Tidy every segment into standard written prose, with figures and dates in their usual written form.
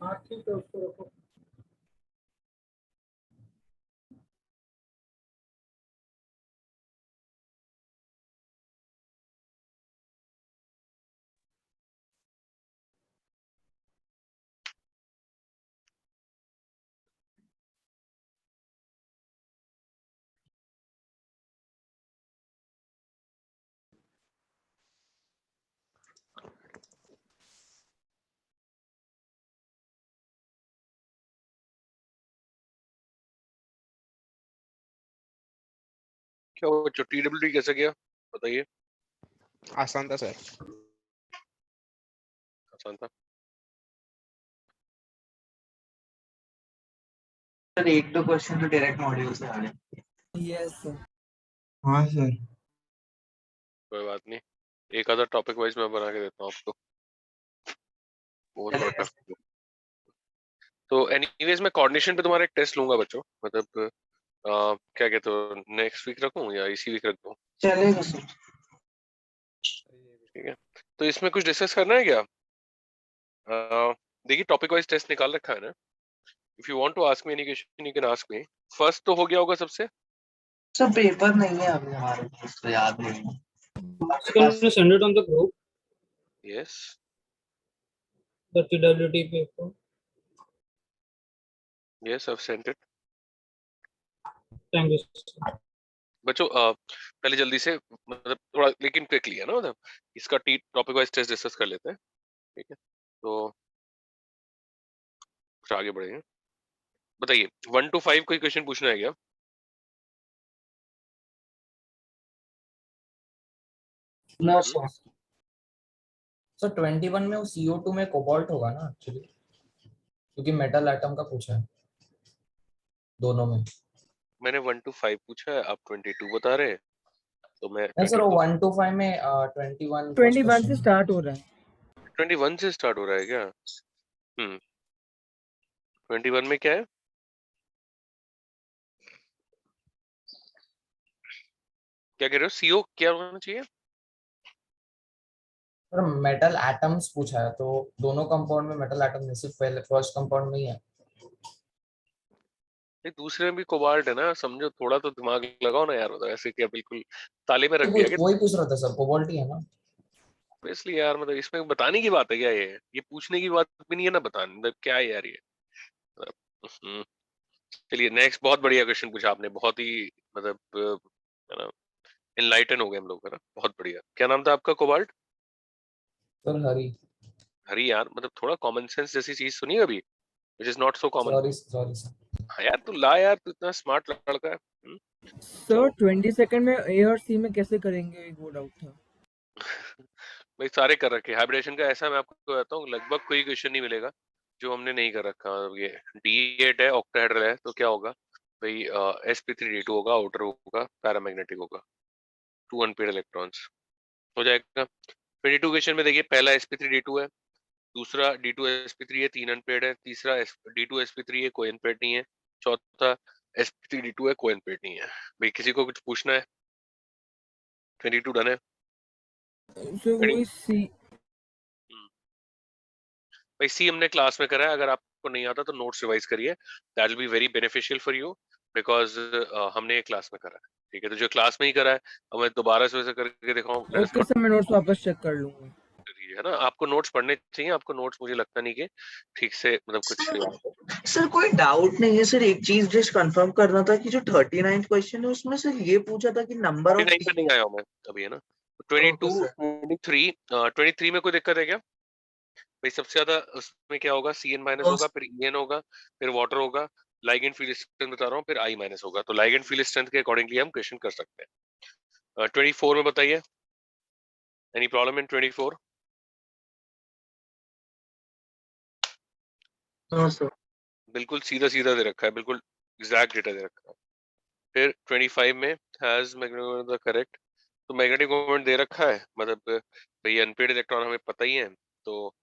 हाँ ठीक है, उसको रखो। क्या वो TWT कैसे गया बताइए? आसान था सर। आसान था। सर एक दो क्वेश्चन तो डायरेक्ट मॉड्यूल से आ गए। Yes sir. हाँ सर। कोई बात नहीं, एक आधा टॉपिक वाइज मैं बना के देता हूँ आपको, वो थोड़ा टफ। तो एनीवेज मैं कोऑर्डिनेशन पे तुम्हारा एक टेस्ट लूंगा बच्चों, मतलब क्या कहते हो, नेक्स्ट वीक रखूं या इसी वीक रख दूं? चलेगा सर। ठीक है, तो इसमें कुछ डिस्कस करना है क्या? देखिए टॉपिक वाइज टेस्ट निकाल रखा है ना, if you want to ask me any question you can ask me. First तो हो गया होगा सबसे। सर पेपर नहीं है अभी हमारे पास, तो याद नहीं है। Can you send it on the group? Yes, The TWT paper. Yes I have sent it. Thank you sir. बच्चों पहले जल्दी से, मतलब थोड़ा लेकिन क्विकली है ना, मतलब इसका टॉपिक वाइज टेस्ट डिस्कस कर लेते हैं। ठीक है, तो कुछ आगे बढ़ेंगे। बताइए 1 to 5 कोई क्वेश्चन पूछना है क्या? नो हम्म? सर। सर 21 में वो CO2 में कोबाल्ट होगा ना एक्चुअली, क्योंकि मेटल एटम का पूछा है दोनों में। मैंने 1 to 5 पूछा है, आप 22 बता रहे हैं, तो मैं नहीं सर, वो 22 1 to 5 में 21 फर्स्ट 21 से क्वेश्चन। स्टार्ट हो रहा है। 21 से स्टार्ट हो रहा है क्या? 21 में क्या है? क्या कह रहे हो, सीओ क्या होना चाहिए? सर मेटल एटम्स पूछा है, तो दोनों कंपाउंड में मेटल एटम नहीं, सिर्फ पहले फर्स्ट कंपाउंड में ही है। नहीं, दूसरे में भी कोबाल्ट है ना, समझो, थोड़ा तो दिमाग लगाओ ना यार, मतलब ऐसे क्या बिल्कुल ताले में रख दिया क्या? वही पूछ रहा था सर, कोबाल्ट ही है ना। इसलिए यार, मतलब इसमें बताने की बात है क्या? ये पूछने की बात भी नहीं है ना, बताने मतलब क्या है यार ये, मतलब, हम्म, चलिए नेक्स्ट। बहुत बढ़िया क्वेश्चन पूछा आपने, बहुत ही मतलब है ना, इनलाइटन हो गए हम लोग, है ना, बहुत बढ़िया। क्या नाम था आपका? कोबाल्ट? सर हरी। हरी? यार मतलब थोड़ा कॉमन सेंस जैसी चीज सुनी कभी, which is not so common. Sorry sorry sir. हाँ यार, तू ला यार, तू इतना स्मार्ट लड़का है। सर तो 20 सेकंड में ए और सी में कैसे करेंगे, एक वो डाउट था। भाई सारे कर रखे। हाइब्रिडेशन का ऐसा मैं आपको बताता हूँ, लगभग कोई क्वेश्चन नहीं मिलेगा जो हमने नहीं कर रखा। ये D8 है, ऑक्टाहेड्रल है, तो क्या होगा भाई? sp3d2 होगा, आउटर होगा, पैरामैग्नेटिक होगा, 2 अनपेड इलेक्ट्रॉन्स हो जाएगा। 22 क्वेश्चन में देखिए, पहला sp3d2 है, दूसरा d2sp3 है, 3 अनपेड है, तीसरा d2sp3 है, कोई अनपेड नहीं है, चौथा sp3d2 है, कोई अनपेड नहीं है। भाई किसी को कुछ पूछना है? 22 डन है। सर वही सी। भाई सी हमने क्लास में करा है, अगर आपको नहीं आता तो नोट्स रिवाइज करिए, that will be very beneficial for you, because हमने ये क्लास में करा है। ठीक है, तो जो क्लास में ही करा है, अब मैं दोबारा से वैसे करके दिखाऊं, that is okay not, sir, मैं नोट्स वापस चेक कर लूंगा। है ना। आपको नोट्स पढ़ने चाहिए, आपको नोट्स मुझे लगता नहीं कि ठीक से मतलब कुछ सर कोई डाउट नहीं है सर, एक चीज जस्ट कंफर्म करना था कि जो 39 क्वेश्चन है उसमें सर ये पूछा था कि नंबर ऑफ 49 पे नहीं आया हूं मैं अभी, है ना। 22, ओके सर। 23, 23 में कोई दिक्कत है क्या भाई? सबसे ज्यादा उसमें क्या होगा? सी एन माइनस होगा, फिर ई एन होगा, फिर वाटर होगा, लाइगेंड फील्ड स्ट्रेंथ बता रहा हूँ, फिर आई माइनस होगा, तो लाइगेंड फील्ड स्ट्रेंथ के अकॉर्डिंगली हम क्वेश्चन कर सकते हैं। 24 में बताइए, एनी प्रॉब्लम इन 24? हाँ सर। बिल्कुल सीधा सीधा दे रखा है, बिल्कुल एग्जैक्ट डेटा दे रखा है। फिर 25 में हैज मैग्नेटिक द करेक्ट, तो मैग्नेटिक मोमेंट दे रखा है, मतलब भाई अनपेड इलेक्ट्रॉन हमें पता ही है, तो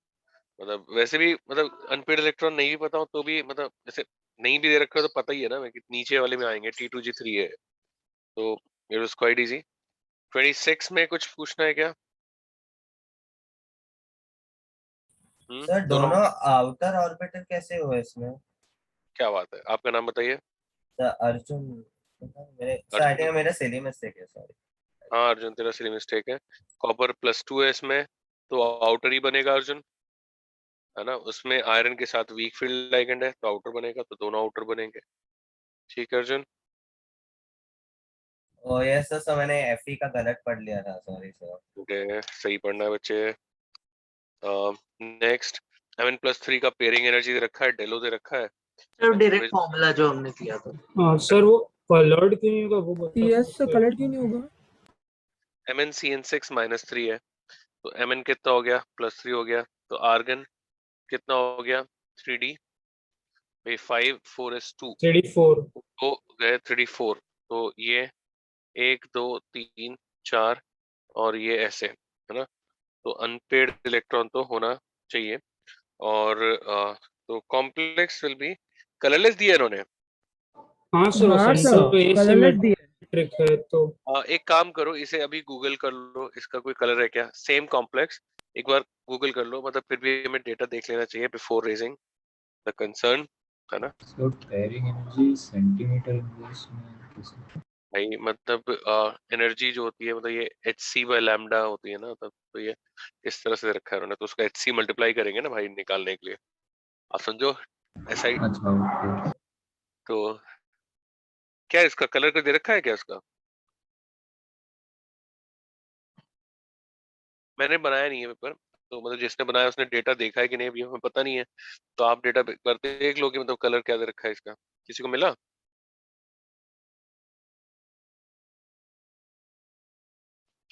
मतलब वैसे भी मतलब अनपेड इलेक्ट्रॉन नहीं भी पता हो तो भी, मतलब जैसे नहीं भी दे रखा है तो पता ही है ना, मैं कि नीचे वाले में आएंगे, T2G3 है, तो इट वाज क्वाइट इजी। 26 में कुछ पूछना है क्या? सर दोनों दोनों आउटर ऑर्बिटर कैसे हुए इसमें? क्या बात है, आपका नाम बताइए। सर अर्जुन, मेरे सर आई अर्जुन, थिंक मेरा सिली मिस्टेक है, सॉरी। हाँ अर्जुन तेरा सिली मिस्टेक है। कॉपर +2 है इसमें, तो आउटर ही बनेगा अर्जुन, है ना। उसमें आयरन के साथ वीक फील्ड लाइगेंड है तो आउटर बनेगा, तो दोनों आउटर बनेंगे। ठीक है अर्जुन। ओ यस सर, सर मैंने एफई का गलत पढ़ लिया था, सॉरी सर। ओके, सही पढ़ना है बच्चे। नेक्स्ट, Mn+3 का पेयरिंग एनर्जी दे रखा है, डेलो दे रखा है। सिर्फ डायरेक्ट हमें फॉर्मूला जो हमने किया था। हाँ सर, वो कलर्ड क्यों नहीं होगा वो बता CS से सकते कलर क्यों नहीं होगा? MnCN6 - 3 है, तो Mn कितना हो गया, +3 हो गया, तो आर्गन कितना हो गया, 3D भाई, 5 4s2, 34। तो गए 3D4, तो ये 1 2 3 4 और ये ऐसे, है ना। तो अनपेड इलेक्ट्रॉन तो होना चाहिए। और तो कॉम्प्लेक्स विल बी कलरलेस दिया इन्होंने। हाँ सर, वो हाँ सर, सेंटर ए कलरलेस दिया है। सिमेट्रिक है तो। एक काम करो, इसे अभी गूगल कर लो, इसका कोई कलर है क्या, सेम कॉम्प्लेक्स। एक बार गूगल कर लो, मतलब फिर भी हमें डेटा देख लेना चाहिए बिफोर रेजिंग द कंसर्न, है ना So carrying energy centimetre inverse में कैसे? भाई। मतलब एनर्जी जो होती है, मतलब ये hc/λ होती है ना, तब तो ये इस तरह से रखा है उन्होंने, तो उसका hc मल्टीप्लाई करेंगे ना भाई निकालने के लिए, आप समझो ऐसा ही। अच्छा ओके। तो क्या इसका कलर का दे रखा है क्या इसका? मैंने बनाया नहीं है पेपर, तो मतलब जिसने बनाया उसने डेटा देखा है कि नहीं अभी हमें पता नहीं है। तो आप डेटा पर देख लो कि मतलब कलर क्या दे रखा है इसका, किसी को मिला?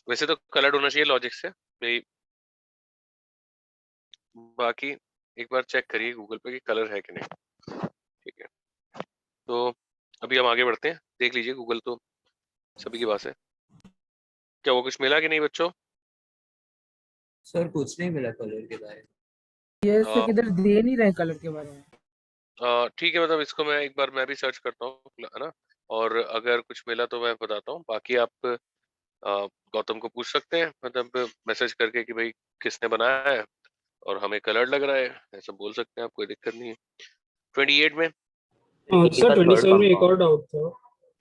वैसे तो कलर्ड होना चाहिए लॉजिक से भाई, बाकी एक बार चेक करिए गूगल पे कि कलर है कि नहीं। ठीक है, तो अभी हम आगे बढ़ते हैं, देख लीजिए गूगल तो सभी की बात है। क्या वो कुछ मिला कि नहीं बच्चों? सर कुछ नहीं मिला कलर के बारे में। CS से किधर दे नहीं रहे कलर के बारे में। ठीक है, मतलब इसको मैं एक बार मैं भी सर्च करता हूँ, है ना। और अगर कुछ मिला तो मैं बताता हूँ, बाकी आप गौतम को पूछ सकते हैं, मतलब मैसेज करके कि भाई किसने बनाया है और हमें कलर लग रहा है, ऐसा बोल सकते हैं आप, कोई दिक्कत नहीं है। 28 में सर 27 में एक और डाउट था।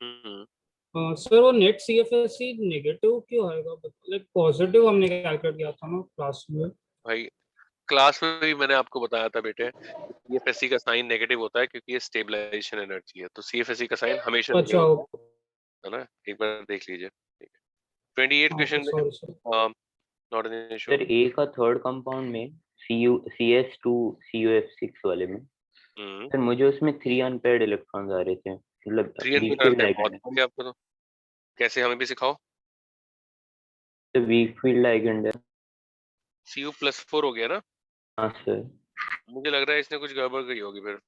हम्म, सर वो नेट सीएफएससी नेगेटिव क्यों आएगा? लाइक पॉजिटिव हमने कैलकुलेट किया था ना क्लास में। भाई क्लास में भी मैंने आपको बताया था बेटे, सीएफएससी का साइन नेगेटिव होता है क्योंकि ये स्टेबलाइजेशन एनर्जी है, तो सीएफएससी का साइन हमेशा अच्छा नेगेटिव ओके। है ना, एक बार देख लीजिए। 28 क्वेश्चन में sorry sir. Not an issue. Sir A का थर्ड कंपाउंड में CS2 CuF6 वाले में सर मुझे उसमें 3 अनपेयर्ड इलेक्ट्रॉन्स आ रहे थे, मतलब 3 वीक अनपेयर फील्ड आते हैं, बहुत लाइगेंड बढ़िया। आपको तो कैसे, हमें भी सिखाओ। है, वीक फील्ड लाइगेंड है। Cu+4 हो गया ना। हाँ सर। मुझे लग रहा है इसने कुछ गड़बड़ करी होगी फिर,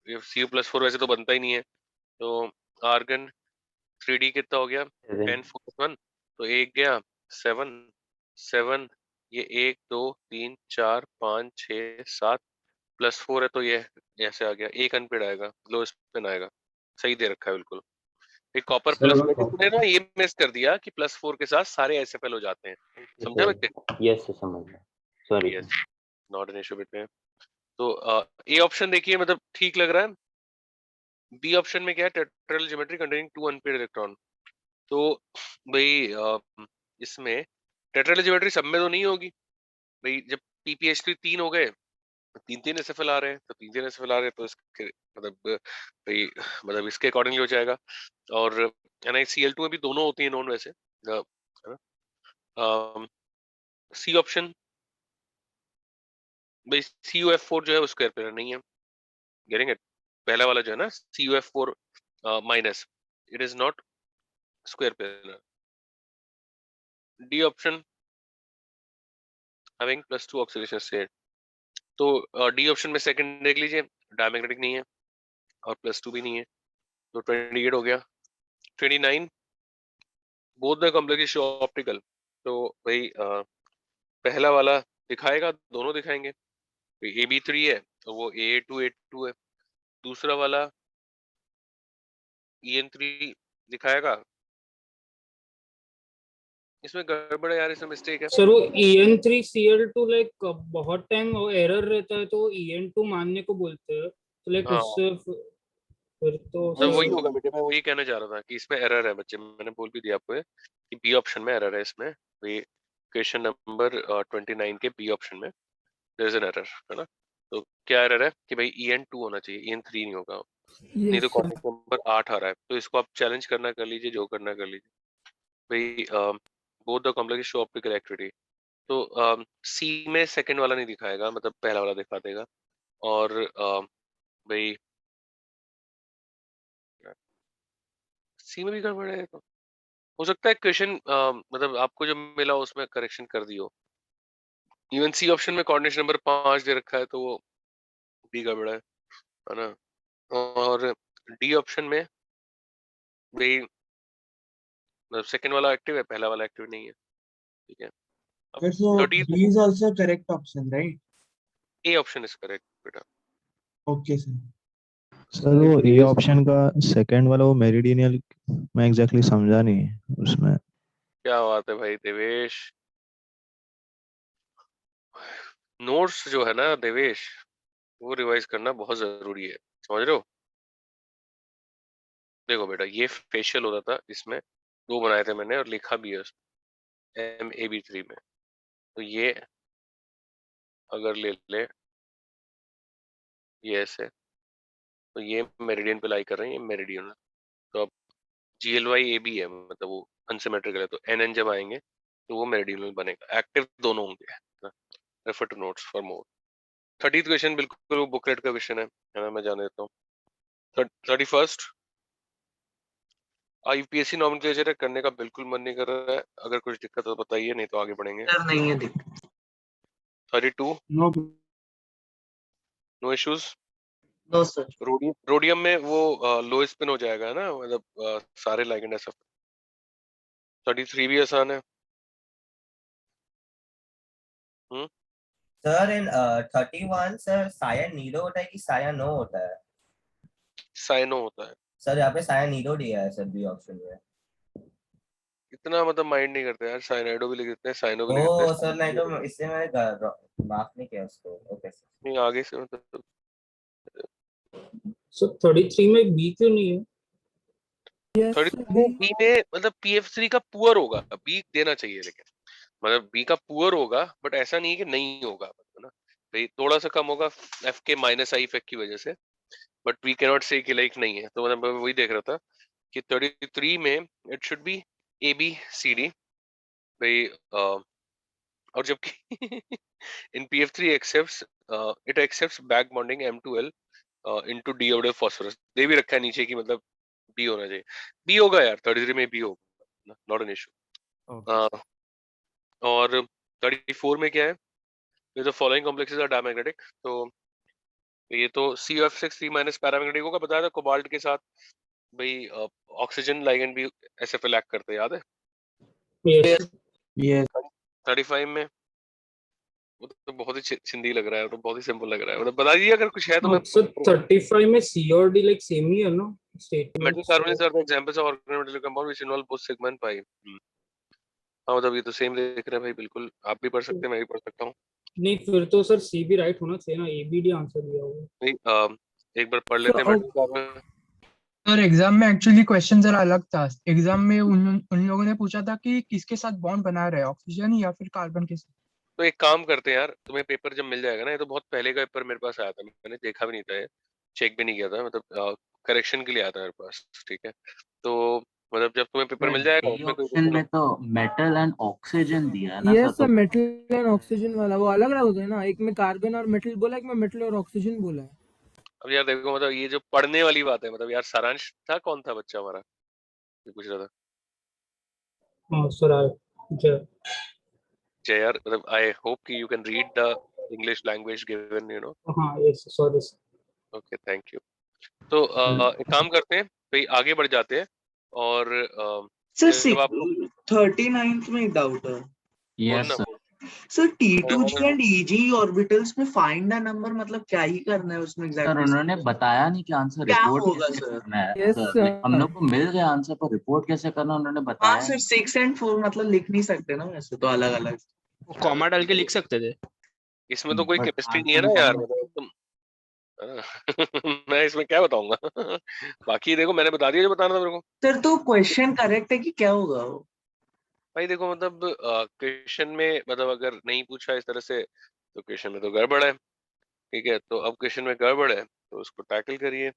ये Cu+4 वैसे तो बनता ही नहीं है। तो आर्गन 3D कितना हो गया, 10 4 1, तो एक गया 7 7, ये 1 2 3 4 5 6 7 +4 है, तो ये ऐसे आ गया, एक अनपेड आएगा, लो स्पिन आएगा। सही दे रखा है बिल्कुल। एक कॉपर सर प्लस वो में तूने ना ये मिस कर दिया कि +4 के साथ सारे SFL हो जाते हैं, समझा बच्चे? यस सर समझ गया, sorry yes, not an issue बेटे। तो ए ऑप्शन देखिए, मतलब ठीक लग रहा है। बी ऑप्शन में क्या है, tetrahedral geometry containing 2 unpaired electron. तो भाई इसमें टेट्राहेड्रल ज्योमेट्री सब में तो नहीं होगी भाई, जब PPH3 3 हो गए, तीन तीन SFL आ रहे हैं, तो तीन तीन SFL आ रहे हैं, तो इसके मतलब भाई, मतलब इसके अकॉर्डिंगली हो जाएगा। और NiCl2 में भी दोनों होती है नॉन वैसे, है ना। सी ऑप्शन भाई, CuF4 जो है वो स्क्वायर पेयर नहीं है, गेटिंग इट। पहला वाला जो है ना CuF4 minus, it is not square pair. D option having +2 oxidation state, तो डी ऑप्शन में सेकंड देख लीजिए, डायमैग्नेटिक नहीं है और +2 भी नहीं है, तो 28 हो गया। 29 both the complex show optical, तो भाई पहला वाला दिखाएगा, दोनों दिखाएंगे। AB3 है तो वो AA2 है, दूसरा वाला EN3 दिखाएगा, इसमें गड़बड़ है यार, इसमें मिस्टेक है। सर वो EN3Cl2 लाइक बहुत टाइम एरर रहता है तो EN2 मानने को बोलते हैं, तो लाइक हाँ। उससे फिर तो तो वही सर होगा बेटे, मैं वही कहना चाह रहा था कि इसमें एरर है बच्चे, मैंने बोल भी दिया आपको ये, कि बी ऑप्शन में एरर है इसमें। वही क्वेश्चन नंबर 29 के बी ऑप्शन में देयर इज एन एरर, है ना। तो क्या एरर है कि भाई EN2 होना चाहिए, EN3 नहीं होगा, नहीं तो यस सर। कॉम्प्लेक्स नंबर 8 आ रहा है। तो इसको आप चैलेंज करना कर लीजिए, जो करना कर लीजिए भाई। Both the complex show optical activity. तो सी में सेकंड वाला नहीं दिखाएगा, मतलब पहला वाला दिखा देगा। और भाई सी में भी गड़बड़ है तो हो सकता है क्वेश्चन मतलब आपको जो मिला उसमें करेक्शन कर दी हो। इवन सी ऑप्शन में कोऑर्डिनेशन नंबर 5 दे रखा है तो वो भी गड़बड़ है ना। और डी ऑप्शन में भाई मतलब सेकंड वाला एक्टिव है, पहला वाला एक्टिव नहीं है, ठीक है। अब So 30 D is also correct option, right? A option is correct बेटा। Okay, sir. सर वो ए ऑप्शन का सेकंड वाला वो मेरिडियनल मैं एग्जैक्टली समझा नहीं उसमें। क्या बात है भाई देवेश, नोट्स जो है ना देवेश, वो रिवाइज करना बहुत जरूरी है, समझ रहे हो। देखो बेटा, ये फेशियल होता था, इसमें 2 बनाए थे मैंने और लिखा भी है उसमें MAB3 में। तो ये अगर ले ले ये ऐसे, तो ये मेरिडियन पे लाई कर रहे हैं, ये मेरिडियन है। तो अब GLY AB है, मतलब वो अनसिमेट्रिकल है, तो NN जब आएंगे तो वो मेरिडियनल बनेगा। एक्टिव दोनों होंगे, refer to notes for more. 30th question बिल्कुल वो बुकलेट का क्वेश्चन है ना, मैं जाने देता हूँ। 31st IPSC नॉमेनक्लेचर करने का बिल्कुल मन नहीं कर रहा है, अगर कुछ दिक्कत हो तो बताइए, नहीं तो आगे बढ़ेंगे। सर नहीं है दिक्कत। 32 No. No issues. No sir. Rhodium में वो लो स्पिन हो जाएगा, है ना, मतलब सारे लाइगेंड ऐसा। 33 भी आसान है। सर इन 31 सर साया नीलो होता है कि साया नो होता है? साइनो होता है। सर यहाँ पे साया नीलो दिया है सर बी ऑप्शन में। इतना मतलब माइंड नहीं करते यार, साइनाइडो भी लिख देते हैं, साइनो भी लिख देते ओ हैं। सर नहीं तो इससे मैंने माफ नहीं किया उसको। Okay sir. नहीं आगे से मतलब सर 33 में बी क्यों नहीं है? Yes, 32 B. बी में मतलब PF3 का पुअर होगा, बी देना चाहिए, लेकिन मतलब बी का पुअर होगा, बट ऐसा नहीं है कि नहीं होगा, है ना भाई। थोड़ा सा कम होगा एफ के माइनस आई इफेक्ट की वजह से, बट वी कैन नॉट से कि लाइक नहीं है। तो मतलब मैं वही देख रहा था कि 33 में इट शुड बी ABCD भाई। और जबकि in PF3 accepts it accepts back bonding M2L into डिओडेड फास्फोरस, दे भी रखा है नीचे की, मतलब बी होना चाहिए। बी होगा यार, 33 में बी होगा, नॉट एन इशू। और 34 में क्या है, ये तो फॉलोइंग कॉम्प्लेक्सेस आर डायमैग्नेटिक। तो ये तो CF6 3- पैरामैग्नेटिक होगा, बताया था कोबाल्ट के साथ भाई ऑक्सीजन लाइगेंड भी SFL एक्ट करते हैं, याद है। Yes Yes. 35 में वो तो बहुत ही चिंदी लग रहा है, तो बहुत ही सिंपल लग रहा है, मतलब बता दीजिए अगर कुछ है तो मैं। सर 35 में C और D लाइक सेम ही है ना statement. Metal carbonates are the examples of organic metal compound which involve both sigma and pi. हाँ मतलब ये तो सेम देख रहे हैं भाई, बिल्कुल आप भी पढ़ सकते हैं, मैं भी पढ़ सकता हूँ। नहीं फिर तो सर C भी राइट होना चाहिए ना, ABD आंसर दिया होगा। नहीं एक बार पढ़ लेते हैं मेटल कार्बोनेट। सर एग्जाम में एक्चुअली क्वेश्चन जरा अलग था। एग्जाम में उन लोगों ने पूछा था कि किसके साथ बॉन्ड बना रहे हैं, ऑक्सीजन या फिर कार्बन के साथ। तो एक काम करते हैं यार, तुम्हें पेपर जब मिल जाएगा ना, ये तो बहुत पहले का पेपर मेरे पास आया था, मैंने देखा भी नहीं था, चेक भी नहीं किया था, मतलब करेक्शन के लिए आया था मेरे पास, ठीक है। तो मतलब जब तुम्हें पेपर मिल जाएगा उसमें कोई ऑप्शन में तो मेटल एंड ऑक्सीजन दिया है ना Yes, सर, sir. तो मेटल एंड ऑक्सीजन वाला वो अलग अलग होता है ना, एक में कार्बन और मेटल बोला, एक में मेटल और ऑक्सीजन बोला है। अब यार देखो, मतलब ये जो पढ़ने वाली बात है, मतलब यार सारांश था, कौन था बच्चा हमारा ये पूछ रहा था? हाँ सर जय जय यार, मतलब आई होप कि you can read the English language given, you know. हाँ yes sorry sir. Okay thank you. तो एक काम करते हैं भाई, आगे बढ़ जाते हैं। और सर जब आपको 39th में एक डाउट है। यस बोलना sir sir T2G and EG orbitals में फाइंड द नंबर मतलब क्या ही करना है उसमें सर एग्जैक्टली? उन्होंने बताया नहीं कि आंसर क्या रिपोर्ट होगा कैसे सर? करना है यस सर, like, हम लोग को मिल गया आंसर पर रिपोर्ट कैसे करना उन्होंने हाँ बताया सर, नहीं। 6 एंड 4 मतलब लिख नहीं सकते ना वैसे तो अलग अलग। कॉमा डाल के लिख सकते थे। इसमें तो कोई बट केमिस्ट्री नहीं है आंसर ना में यार, कॉमन मतलब तुम मैं इसमें क्या बताऊंगा बाकी देखो मैंने बता दिया जो बताना था मेरे को। सर तो क्वेश्चन करेक्ट है कि क्या होगा वो? भाई देखो मतलब क्वेश्चन में मतलब अगर नहीं पूछा इस तरह से तो क्वेश्चन में तो गड़बड़ है, ठीक है। तो अब क्वेश्चन में गड़बड़ है तो उसको टैकल करिए,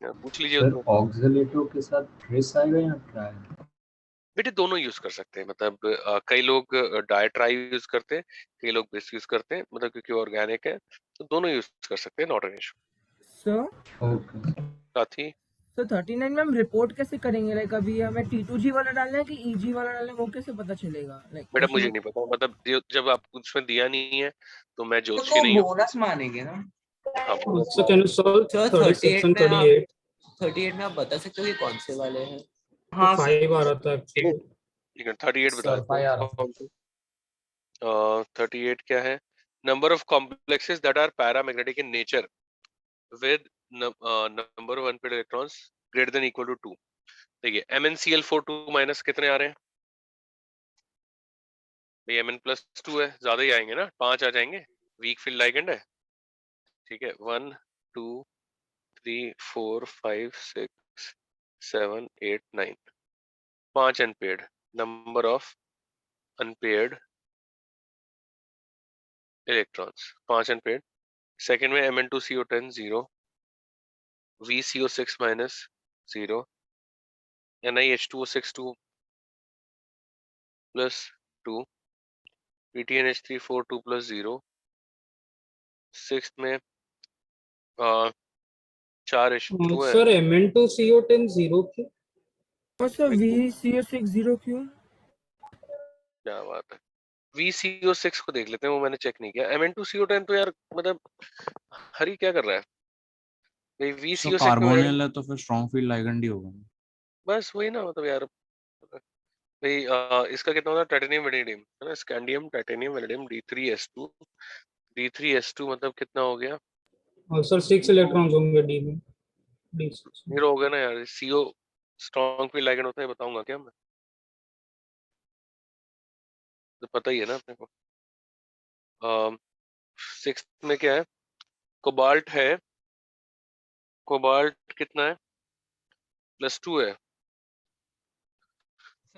या पूछ लीजिए सर उसको। ऑक्सिलेटो के साथ ट्रेस आएगा या क्या है? बेटे दोनों यूज कर सकते हैं, मतलब कई लोग डायट्राई यूज करते हैं, कई लोग बेस यूज करते हैं, मतलब क्योंकि ऑर्गेनिक है तो दोनों यूज कर सकते हैं, not an issue. Sir okay साथी सर 39 में हम रिपोर्ट कैसे करेंगे? लाइक अभी हमें T2G वाला डालना है कि EG वाला डालना है, वो कैसे पता चलेगा? लाइक बेटा मुझे नहीं पता, मतलब जब आप उसमें दिया नहीं है तो मैं ज्योतिषी तो नहीं हूँ। बोनस मानेंगे ना? हाँ bonus So can you solve sir 36 and 38 में आप 38? 38 में आप बता सकते हो कि कौन से वाले हैं? तो हाँ सर। 5 आ रहा था एक्चुअली। ठीक है 38 बता सर देता हूँ 5 आ रहा था। कौन सा। 38 क्या है? Number of complexes that are paramagnetic in nature with number of unpaired electrons greater than equal to 2। देखिए MnCl4 2 माइनस कितने आ रहे हैं भाई? Mn+2 है, ज्यादा ही आएंगे ना, 5 आ जाएंगे। वीक फील्ड लाइगेंड है, ठीक है। 1 2 3 4 5 6 7 8 9 5 unpaired, number of unpaired electrons 5 unpaired. Second में Mn2CO10 0, VCO6 minus 0, NiH2O6 2 plus 2, PTNH3 4 2 plus 0। Sixth में 4H2 है। सर Mn2CO10 0 क्यों? और सर VCO6 0 क्यों? क्या बात है, VCO6 को देख लेते हैं, वो मैंने चेक नहीं किया। Mn2CO10 तो यार मतलब हरी क्या कर रहा है भाई? सर VCO6 कार्बोनिल है तो फिर स्ट्रॉन्ग फील्ड लाइगेंड ही होगा। बस वही ना, मतलब यार भाई इसका कितना होता है? टाइटेनियम वेनेडियम है ना, scandium titanium vanadium D3S2, D3S2 मतलब कितना हो गया? और सर 6 इलेक्ट्रॉन्स होंगे डी में, D6 में। 0 हो गया ना यार। CO स्ट्रॉन्ग फील्ड लाइगेंड होता है, बताऊंगा क्या मैं? तो पता ही है ना अपने को। सिक्स में क्या है? कोबाल्ट है, कोबाल्ट कितना है? +2 है।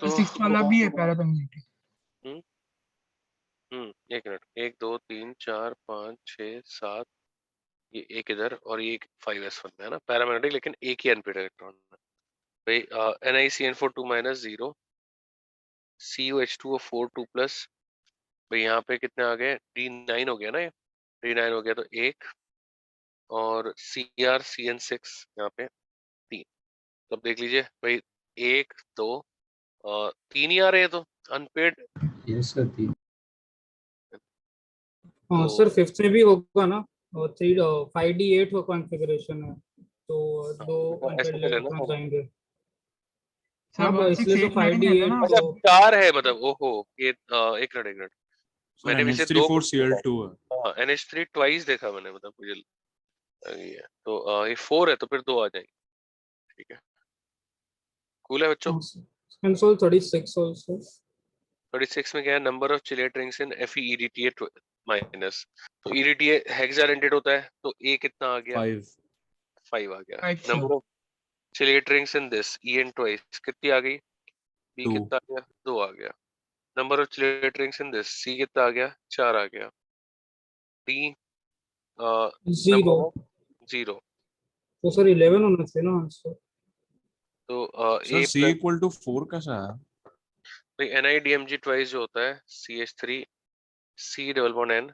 सर तो 6 वाला भी है पैरामैग्नेटिक। हम्म एक मिनट, 1 2 3 4 5 6 7, ये एक इधर और ये 5s1 में है ना पैरामैग्नेटिक, लेकिन एक ही अनपेड इलेक्ट्रॉन है भाई। NiCN4 2 minus 0, CuH2O4 2 plus. भाई यहाँ पे कितने आ गए? D9 हो गया ना, ये D9 हो गया तो एक, और CrCN6 यहाँ पे 3। तो अब देख लीजिए भाई, 1 2 3 ही आ रहे हैं तो अनपेड। यस सर थी। हाँ तो सर फिफ्थ में भी होगा ना, और 5D8 का कॉन्फ़िगरेशन है तो दो ऐसे अनपेड कर लेना। इलेक्ट्रॉन्स आएंगे। सर हाँ इसलिए तो 1689 है ना? 5D8 अच्छा तो 4 है मतलब, ओहो ये एक मिनट एक मिनट, सर मैंने भी इसे दो NH3 4Cl2 है। हाँ NH3 ट्वाइस देखा मैंने, मतलब मुझे ये है तो ये 4 है तो फिर 2 आ जाएंगे, ठीक है। कूल है बच्चों। console 36 also। 36 में क्या है? Number of chelate rings in FeEDTA minus. तो EDTA हेक्साडेंटेड होता है तो A कितना आ गया? 5 5 आ गया। 5 sir. Number of chelate rings in this EN twice कितनी आ गई? B 2 कितना आ गया? 2 आ गया। Number of chelate rings in this C कितना आ गया? 4 आ गया। D जीरो, नंबर ऑफ 0, तो सर 11 होना चाहिए ना आंसर। तो sir A C plus equal to 4 कैसा है? NiDMG ट्वाइस जो होता है CH3 C double bond N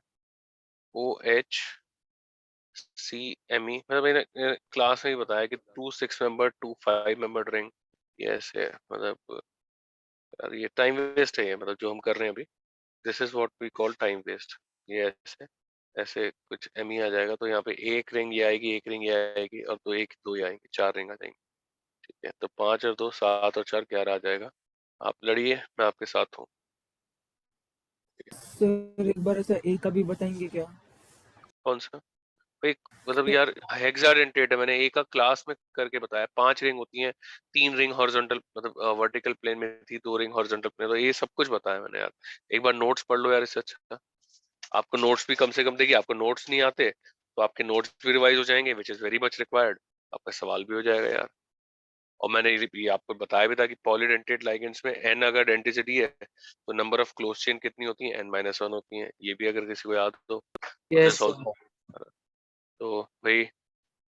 OH CMe, मतलब मैंने क्लास में ही बताया कि 2 6 मेंबर 2 5 मेंबर रिंग, ये ऐसे है। मतलब यार ये टाइम वेस्ट है, ये मतलब जो हम कर रहे हैं अभी, this is what we call time waste. ये ऐसे ऐसे कुछ ME आ जाएगा तो यहाँ पे एक रिंग ये आएगी, एक रिंग ये आएगी, और दो एक दो ये आएंगे, 4 रिंग आ जाएंगी, ठीक है। तो 5 और 2 7 और 4 11 आ जाएगा। आप लड़िए, मैं आपके साथ हूँ। सर एक बार ऐसा ए का भी बताएंगे क्या? कौन सा भाई? मतलब यार हेक्साडेंटेट है, मैंने ए का क्लास में करके बताया। 5 रिंग होती हैं, 3 रिंग हॉरिजॉन्टल मतलब वर्टिकल प्लेन में थी, 2 रिंग हॉरिजॉन्टल प्लेन, तो ये सब कुछ बताया मैंने यार। एक बार नोट्स पढ़ लो यार इससे अच्छा। आपको नोट्स भी कम से कम देखिए, आपको नोट्स नहीं आते तो आपके नोट्स भी रिवाइज हो जाएंगे, which is very much required. आपका सवाल भी हो जाएगा यार। और मैंने ये आपको बताया भी था कि पॉलीडेंटेट लाइगेंड्स में n अगर डेंटिसिटी है तो नंबर ऑफ क्लोज चेन कितनी होती है? n-1 होती है। ये भी अगर किसी को याद हो तो यस दिस ऑल्सो। तो भाई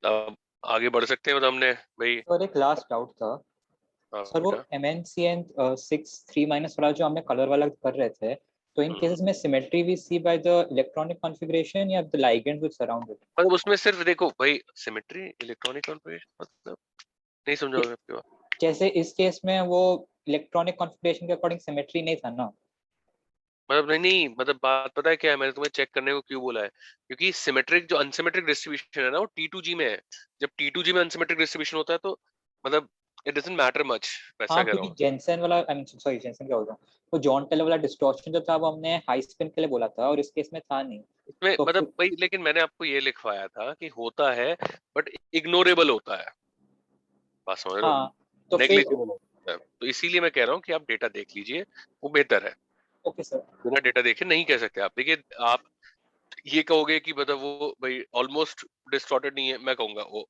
अब आगे बढ़ सकते हैं। मतलब हमने भाई और एक लास्ट डाउट था हाँ सर, वो बेटा, MnCn 6 3- वाला जो हमने कलर वाला कर रहे थे, तो इन केसेस में symmetry we see by the electronic configuration या the ligand which surround it? मतलब उसमें सिर्फ देखो भाई सिमेट्री इलेक्ट्रॉनिक कॉन्फ़िगरेशन मतलब नहीं समझा मैं आपकी बात। जैसे इस केस में वो इलेक्ट्रॉनिक कॉन्फ़िगरेशन के अकॉर्डिंग सिमेट्री नहीं था ना। मतलब नहीं मतलब बात पता है क्या है, मैंने तुम्हें चेक करने को क्यों बोला है? क्योंकि सिमेट्रिक जो अनसिमेट्रिक डिस्ट्रीब्यूशन है ना वो T2G में है। जब T2G में अनसिमेट्रिक डिस्ट्रीब्यूशन होता है तो मतलब इट डजंट मैटर मच, वैसा हाँ, कह रहा क्योंकि हूँ। जेनसेन वाला, आई मीन सॉरी जेनसेन क्या बोल रहा हूँ, वो जॉन टेलर वाला डिस्टॉर्शन जो था वो हमने हाई स्पिन के लिए बोला था और इस केस में था नहीं। इसमें तो मतलब फिर भाई लेकिन मैंने आपको ये लिखवाया था कि होता है बट इग्नोरेबल होता है। बात समझ रहे हो? हाँ, तो फिर नेग्लिजिबल होता है, तो इसीलिए मैं कह रहा हूँ कि आप डेटा देख लीजिए, वो बेहतर है। Okay sir. बिना डेटा देखे नहीं कह सकते आप। देखिए आप ये कहोगे कि मतलब वो भाई ऑलमोस्ट डिस्टॉर्टेड नहीं है, मैं कहूंगा वो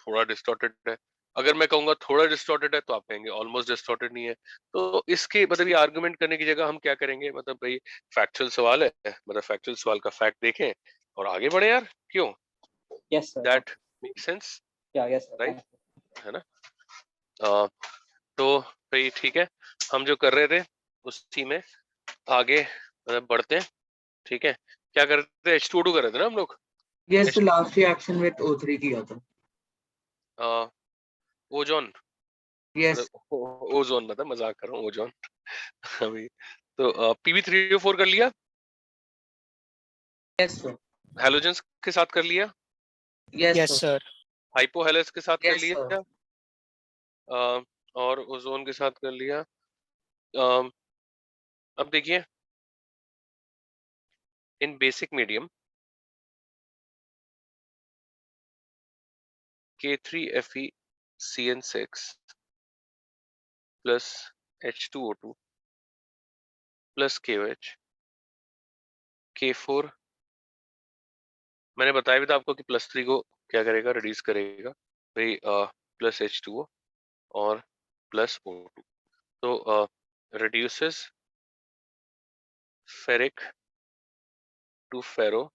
थोड़ा डिस्टॉर्टेड है। अगर मैं कहूंगा थोड़ा डिस्टॉर्टेड है तो आप कहेंगे ऑलमोस्ट डिस्टॉर्टेड नहीं है। तो इसके मतलब ये आर्गुमेंट करने की जगह हम क्या करेंगे, मतलब भाई फैक्चुअल सवाल है, मतलब फैक्चुअल सवाल का फैक्ट देखें और आगे बढ़े यार। क्यों? Yes sir, that make sense, या yes sir, right? Thank you. है ना? तो भाई ठीक है, हम जो कर रहे थे उसी में आगे मतलब बढ़ते हैं। ठीक है, क्या कर रहे थे? H2O2 कर रहे थे ना हम लोग। Yes last reaction with O3 किया था। ओजोन यस मतलब ओजोन, मतलब मजाक कर रहा हूँ, ओजोन। अभी तो Pb3O4 कर लिया, यस सर हैलोजेंस के साथ कर लिया, यस सर हाइपोहेलेस के साथ कर यस सर लिया, अ, और ओजोन के साथ कर लिया। अ, अब देखिए in basic medium K3FeCN6 plus H2O2 plus KOH K4, मैंने बताया भी था आपको कि +3 को क्या करेगा, रिड्यूस करेगा भाई, प्लस H2O और प्लस O2। तो reduces ferric to ferro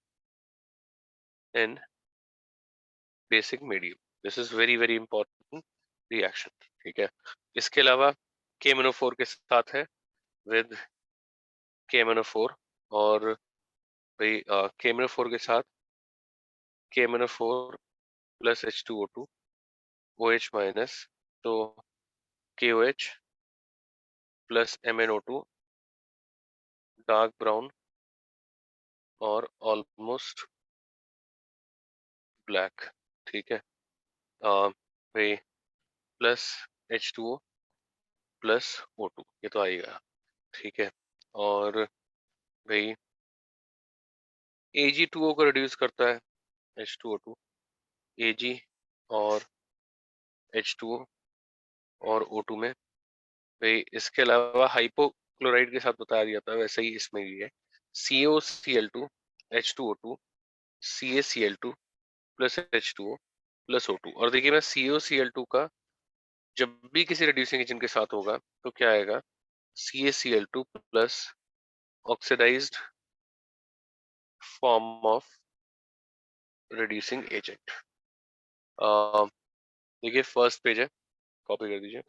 in basic medium. This is very very important reaction। ठीक है, इसके अलावा KMnO4 के साथ है with KMnO4 और भाई KMnO4 के साथ KMnO4 plus H2O2 OH minus, तो KOH plus MnO2 dark brown और ऑलमोस्ट ब्लैक। ठीक है, भाई प्लस H2O प्लस O2 ये तो आएगा। ठीक है, और भाई Ag2O को रिड्यूस करता है H2O2, Ag और H2O और O2 में। भाई इसके अलावा हाइपोक्लोराइड के साथ बताया दिया था, वैसे ही इसमें भी है COCl2 H2O2 CaCl2 plus H2O plus O2। और देखिए मैं COCl2 का जब भी किसी रिड्यूसिंग एजेंट के साथ होगा तो क्या आएगा, CaCl2 plus oxidised form of reducing agent. देखिए फर्स्ट पेज है, कॉपी कर दीजिए।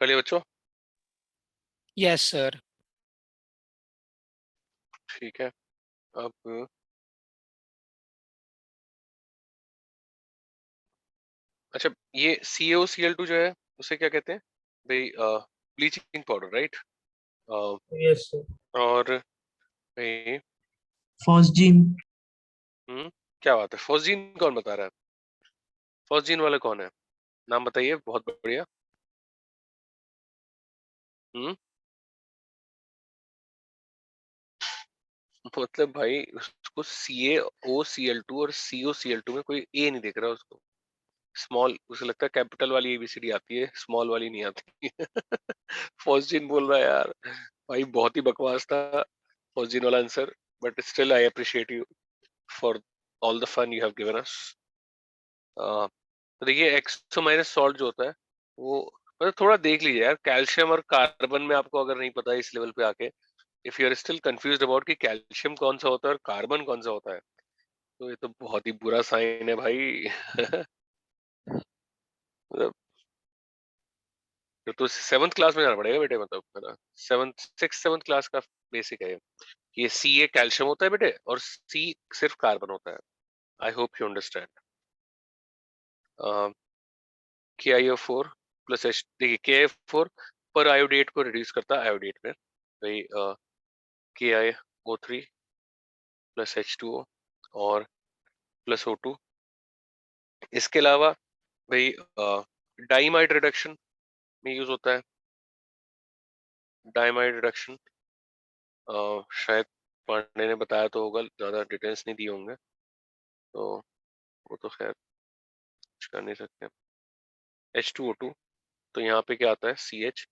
कर लिया बच्चों? Yes sir. ठीक है। अब अच्छा, ये CaOCl2 जो है उसे क्या कहते हैं भाई? Bleaching powder, right? Yes sir. और भाई फॉस्जीन। क्या बात है, फॉस्जीन कौन बता रहा है? फॉस्जीन वाला कौन है? नाम बताइए, बहुत बढ़िया। हम्म मतलब भाई उसको CaOCl2 और COCl2 में कोई ए नहीं दिख रहा उसको। स्मॉल, उसे लगता है कैपिटल वाली ABCD आती है, स्मॉल वाली नहीं आती। फॉस्जीन बोल रहा है यार भाई, बहुत ही बकवास था फॉस्जीन वाला answer, but still I appreciate you for all the fun you have given us. तो देखिए, एक्सो माइनस सॉल्ट जो होता है वो मतलब थोड़ा देख लीजिए यार, कैल्शियम और कार्बन में आपको अगर नहीं पता है इस लेवल पे आके, if you are still confused about कि कैल्शियम कौन सा होता है और कार्बन कौन सा होता है, तो ये तो बहुत ही बुरा साइन है भाई। मतलब तो 7th क्लास में जाना पड़ेगा बेटे, मतलब है ना, 6th 7th क्लास का बेसिक है ये Ca कैल्शियम होता है बेटे और C सिर्फ कार्बन होता है। I hope you understand. KiO4 plus H, देखिए KiO4 पर आयोडेट को रिड्यूस करता है आयोडेट में भाई, KiO3 प्लस H2O और प्लस O2। इसके अलावा भाई डाइमाइड रिडक्शन में यूज होता है। डाइमाइड रिडक्शन शायद पांडे ने बताया तो होगा, ज्यादा डिटेल्स नहीं दिए होंगे, तो वो तो खैर कुछ कर नहीं सकते। H2O2, तो यहाँ पे क्या आता है CH।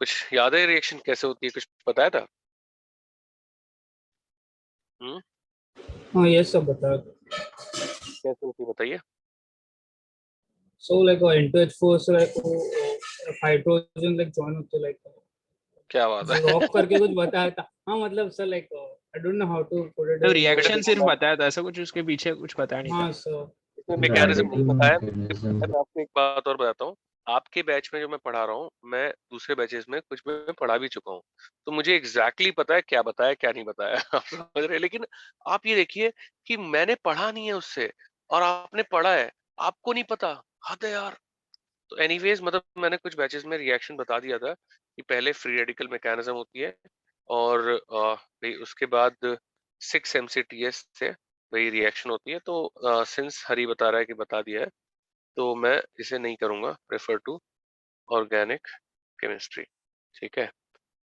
कुछ याद है रिएक्शन कैसे होती है, कुछ बताया था? हाँ यस सर बताया। कैसे होती है बताइए। So like N2H4 से like हाइड्रोजन like join होते like क्या बात है। लॉक करके कुछ बताया था। हाँ मतलब sir like I don't know how to put it तो in रिएक्शन words. सिर्फ बताया था, ऐसा कुछ उसके पीछे कुछ बताया नहीं था। हाँ सर। इसमें मैकेनिज्म नहीं बताया। मैं आपको एक बात और बताता हूँ, आपके बैच में जो मैं पढ़ा रहा हूँ, मैं दूसरे बैचेस में कुछ में पढ़ा भी चुका हूँ, तो मुझे एग्जैक्टली पता है क्या बताया क्या नहीं बताया। आप समझ रहे हैं? लेकिन आप ये देखिए कि मैंने पढ़ा नहीं है उससे और आपने पढ़ा है, आपको नहीं पता। हद है यार। तो एनीवेज, मतलब मैंने कुछ बैचेस में रिएक्शन बता दिया था कि पहले फ्री रेडिकल मैकेनिज्म होती है और भाई उसके बाद 6 MCTS से भाई रिएक्शन होती है। तो सिंस हरी बता रहा है कि बता दिया है, तो मैं इसे नहीं करूंगा, प्रेफर टू ऑर्गेनिक केमिस्ट्री। ठीक है,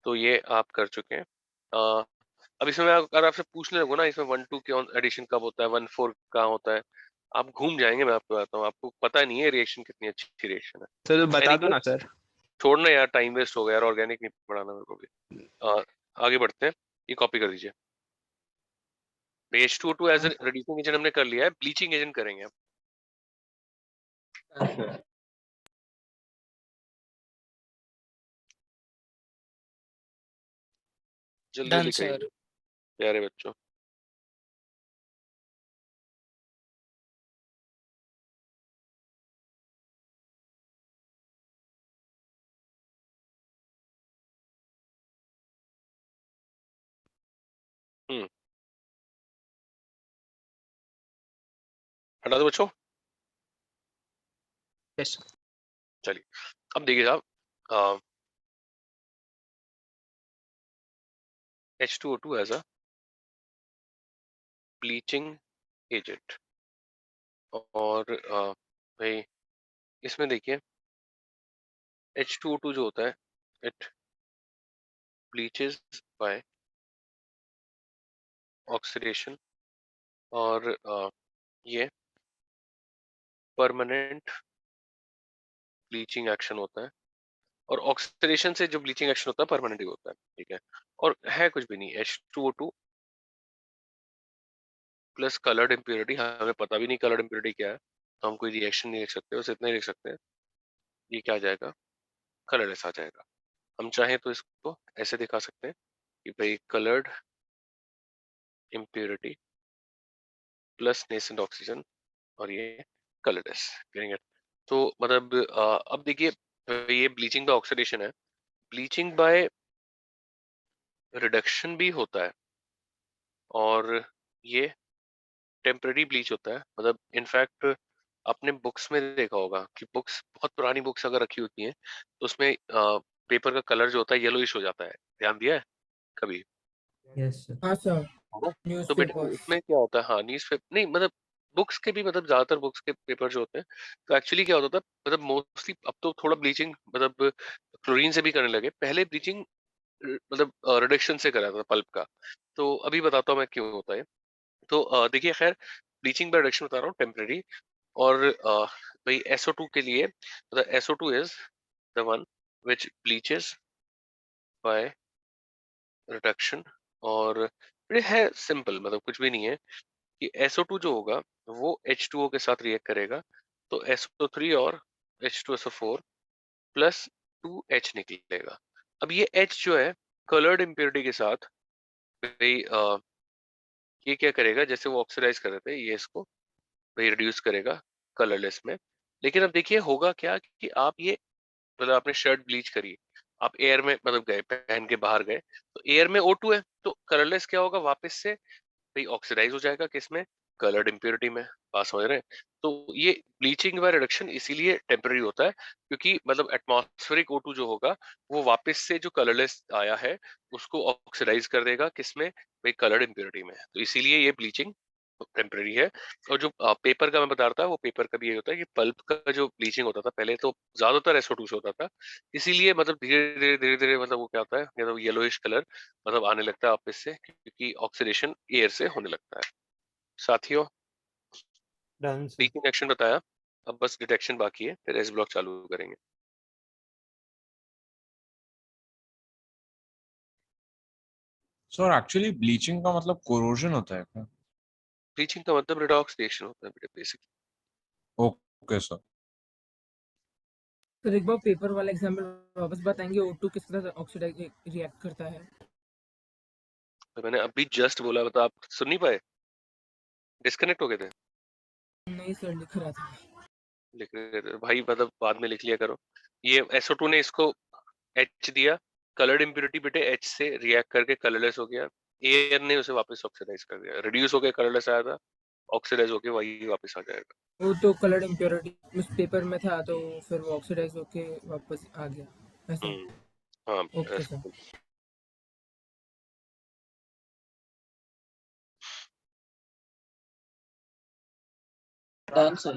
तो ये आप कर चुके हैं। अब इसमें मैं अगर आपसे पूछने लगूँ ना, इसमें 1 2 के एडिशन कब होता है, 1 4 कहाँ होता है, आप घूम जाएंगे। मैं आपको बताता हूँ, आपको पता नहीं है रिएक्शन कितनी अच्छी रिएक्शन है। सर बता दो Anyway, ना सर। छोड़ना यार, टाइम वेस्ट हो गया यार, ऑर्गेनिक नहीं पढ़ाना मेरे को भी। आगे बढ़ते हैं, ये कॉपी कर दीजिए। H2O2 as a reducing agent हमने कर लिया है, ब्लीचिंग एजेंट करेंगे हम। जल्दी डन जल्दी सर। करिए प्यारे बच्चों। हम्म हटा दो बच्चों। यस। चलिए, अब देखिए साहब, H2O2 as a bleaching agent, और भाई इसमें देखिए H2O2 जो होता है, इट ब्लीचेस बाय ऑक्सीडेशन, और ये परमानेंट ब्लीचिंग एक्शन होता है। और ऑक्सीडेशन से जो ब्लीचिंग एक्शन होता है परमानेंट ही होता है। ठीक है, और है कुछ भी नहीं। H2O2 प्लस कलर्ड इम्प्योरिटी, हमें पता भी नहीं कलर्ड इम्प्योरिटी क्या है, तो हम कोई रिएक्शन नहीं लिख सकते, बस इतना ही लिख सकते हैं। ये क्या आ जाएगा, कलरलेस आ जाएगा। हम चाहें तो इसको ऐसे दिखा सकते हैं कि भाई coloured impurity plus nascent oxygen और ये कलरलेस। तो मतलब अब देखिए तो ये ब्लीचिंग बाय ऑक्सीडेशन है। ब्लीचिंग बाय रिडक्शन भी होता है और ये टेम्पररी ब्लीच होता है। मतलब इनफैक्ट आपने बुक्स में देखा होगा कि बुक्स, बहुत पुरानी बुक्स अगर रखी होती हैं तो उसमें पेपर का कलर जो होता है येलोइश हो जाता है। ध्यान दिया है कभी? Yes sir. हाँ सर, है ना? तो बेटा न्यूज़पेपर्स। उसमें क्या होता है, हाँ न्यूज पेपर नहीं, मतलब बुक्स के भी, मतलब ज्यादातर बुक्स के पेपर जो होते हैं, तो एक्चुअली क्या होता था, मतलब मोस्टली अब तो थोड़ा ब्लीचिंग मतलब क्लोरीन से भी करने लगे। पहले ब्लीचिंग मतलब रिडक्शन से करा था पल्प का। तो अभी बताता हूँ मैं क्यों होता है। तो देखिए, खैर ब्लीचिंग बाय रिडक्शन बता रहा हूँ, टेम्परेरी। और भाई SO2 के लिए, मतलब SO2 is the one which bleaches by reduction. और ये है सिंपल, मतलब कुछ भी नहीं है कि SO2 जो होगा वो H2O के साथ रिएक्ट करेगा, तो SO3 और H2SO4 प्लस 2H निकलेगा। अब ये H जो है कलर्ड इम्प्योरिटी के साथ भाई ये क्या करेगा, जैसे वो ऑक्सीडाइज कर रहे थे, ये इसको भाई रिड्यूस करेगा कलरलेस में। लेकिन अब देखिए होगा क्या कि आप ये, मतलब आपने शर्ट ब्लीच करी, आप एयर में मतलब गए, पहन के बाहर गए, तो एयर में O2 है, तो कलरलेस क्या होगा, वापस से भाई ऑक्सीडाइज हो जाएगा किसमें, कलर्ड इम्प्योरिटी में। पास हो रहे हैं। तो ये ब्लीचिंग बाय रिडक्शन इसीलिए टेम्पररी होता है, क्योंकि मतलब एटमॉस्फेरिक O2 जो होगा वो वापस से जो कलरलेस आया है उसको ऑक्सीडाइज कर देगा किसमें, भाई कलर्ड इम्प्योरिटी में। तो इसीलिए ये ब्लीचिंग टेम्पररी है। और जो पेपर का मैं बता रहा था, वो पेपर का भी ये होता है कि पल्प का जो ब्लीचिंग होता था पहले, तो ज्यादातर SO2 से होता था। इसीलिए मतलब धीरे धीरे मतलब वो क्या होता है, मतलब येलोइश कलर मतलब आने लगता है वापस से, क्योंकि ऑक्सीडेशन एयर से होने लगता है। साथियों, डन सर। ब्लीचिंग एक्शन बताया, अब बस डिटेक्शन बाकी है, फिर एस ब्लॉक चालू करेंगे। सर एक्चुअली ब्लीचिंग का मतलब कोरोजन होता है क्या? ब्लीचिंग का मतलब रिडॉक्स रिएक्शन होता है बेटा, बेसिकली। Okay sir. तो एक बार पेपर वाला एग्जाम्पल वापस बताएंगे, O2 किस तरह ऑक्सीडाइज रिएक्ट करता है? तो मैंने अभी जस्ट बोला, बता आप सुन नहीं पाए, डिस्कनेक्ट हो गए थे। नहीं सर, लिख रहा था। लिख रहे थे भाई, मतलब बाद में लिख लिया करो। ये SO2 ने इसको H दिया, कलर्ड इम्प्योरिटी बेटे H से रिएक्ट करके कलरलेस हो गया, एयर ने उसे वापस ऑक्सीडाइज कर दिया, रिड्यूस हो गया, कलरलेस आया था, ऑक्सीडाइज होके वही वापस आ जाएगा। वो तो कलर्ड इम्प्योरिटी उस पेपर में था, तो फिर वो ऑक्सीडाइज होके वापस आ गया, ऐसा? हाँ ओके ऐसा। Sir. Done sir.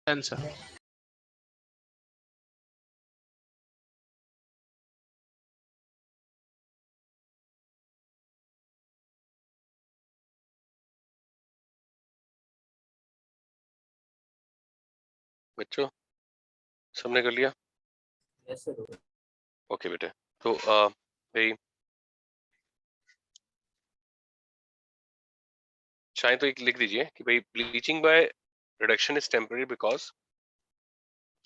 Done sir. बच्चों सबने कर लिया? Yes sir. ओके बेटे, तो भाई चाहे तो एक लिख दीजिए कि भाई bleaching by reduction is temporary because,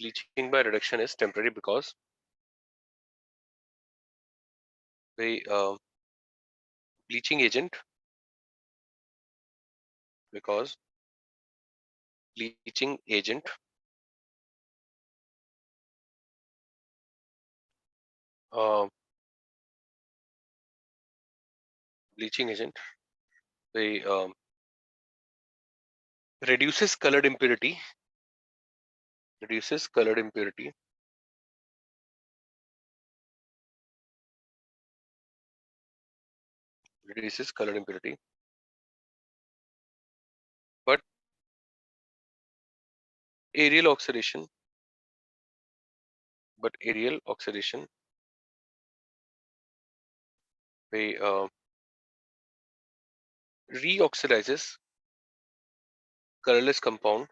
bleaching by reduction is temporary because the bleaching agent, because bleaching agent uh, bleaching agent the reduces colored impurity, reduces colored impurity reduces colored impurity, but aerial oxidation, but aerial oxidation they reoxidizes colorless compound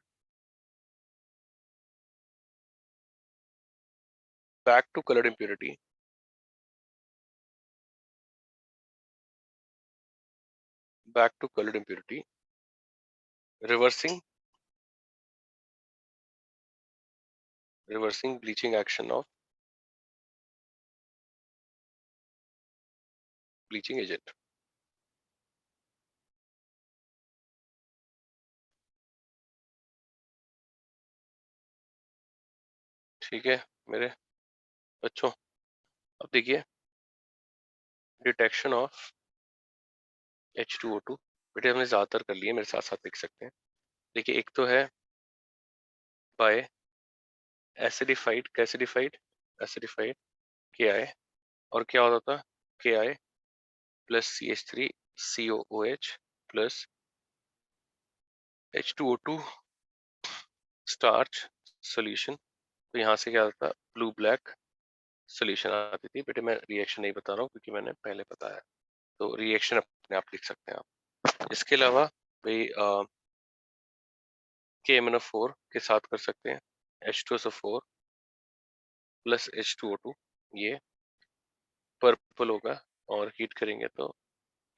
back to colored impurity, back to colored impurity, reversing bleaching action of bleaching agent. ठीक है मेरे बच्चों, अब देखिए detection of H2O2, बेटे हमने ज्यादातर कर लिए, मेरे साथ साथ लिख सकते हैं। देखिए एक तो है बाय एसिडिफाइड, कैसिडिफाइड एसिडिफाइड KI, और क्या होता था KI plus CH3 COOH plus H2O2 starch solution. तो यहाँ से क्या आता था ब्लू ब्लैक सॉल्यूशन आती थी। बेटे मैं रिएक्शन नहीं बता रहा हूँ क्योंकि मैंने पहले बताया, तो रिएक्शन अपने आप लिख सकते हैं आप। इसके अलावा भाई KMnO4 के साथ कर सकते हैं H2SO4 प्लस H2O2, ये पर्पल होगा, और हीट करेंगे तो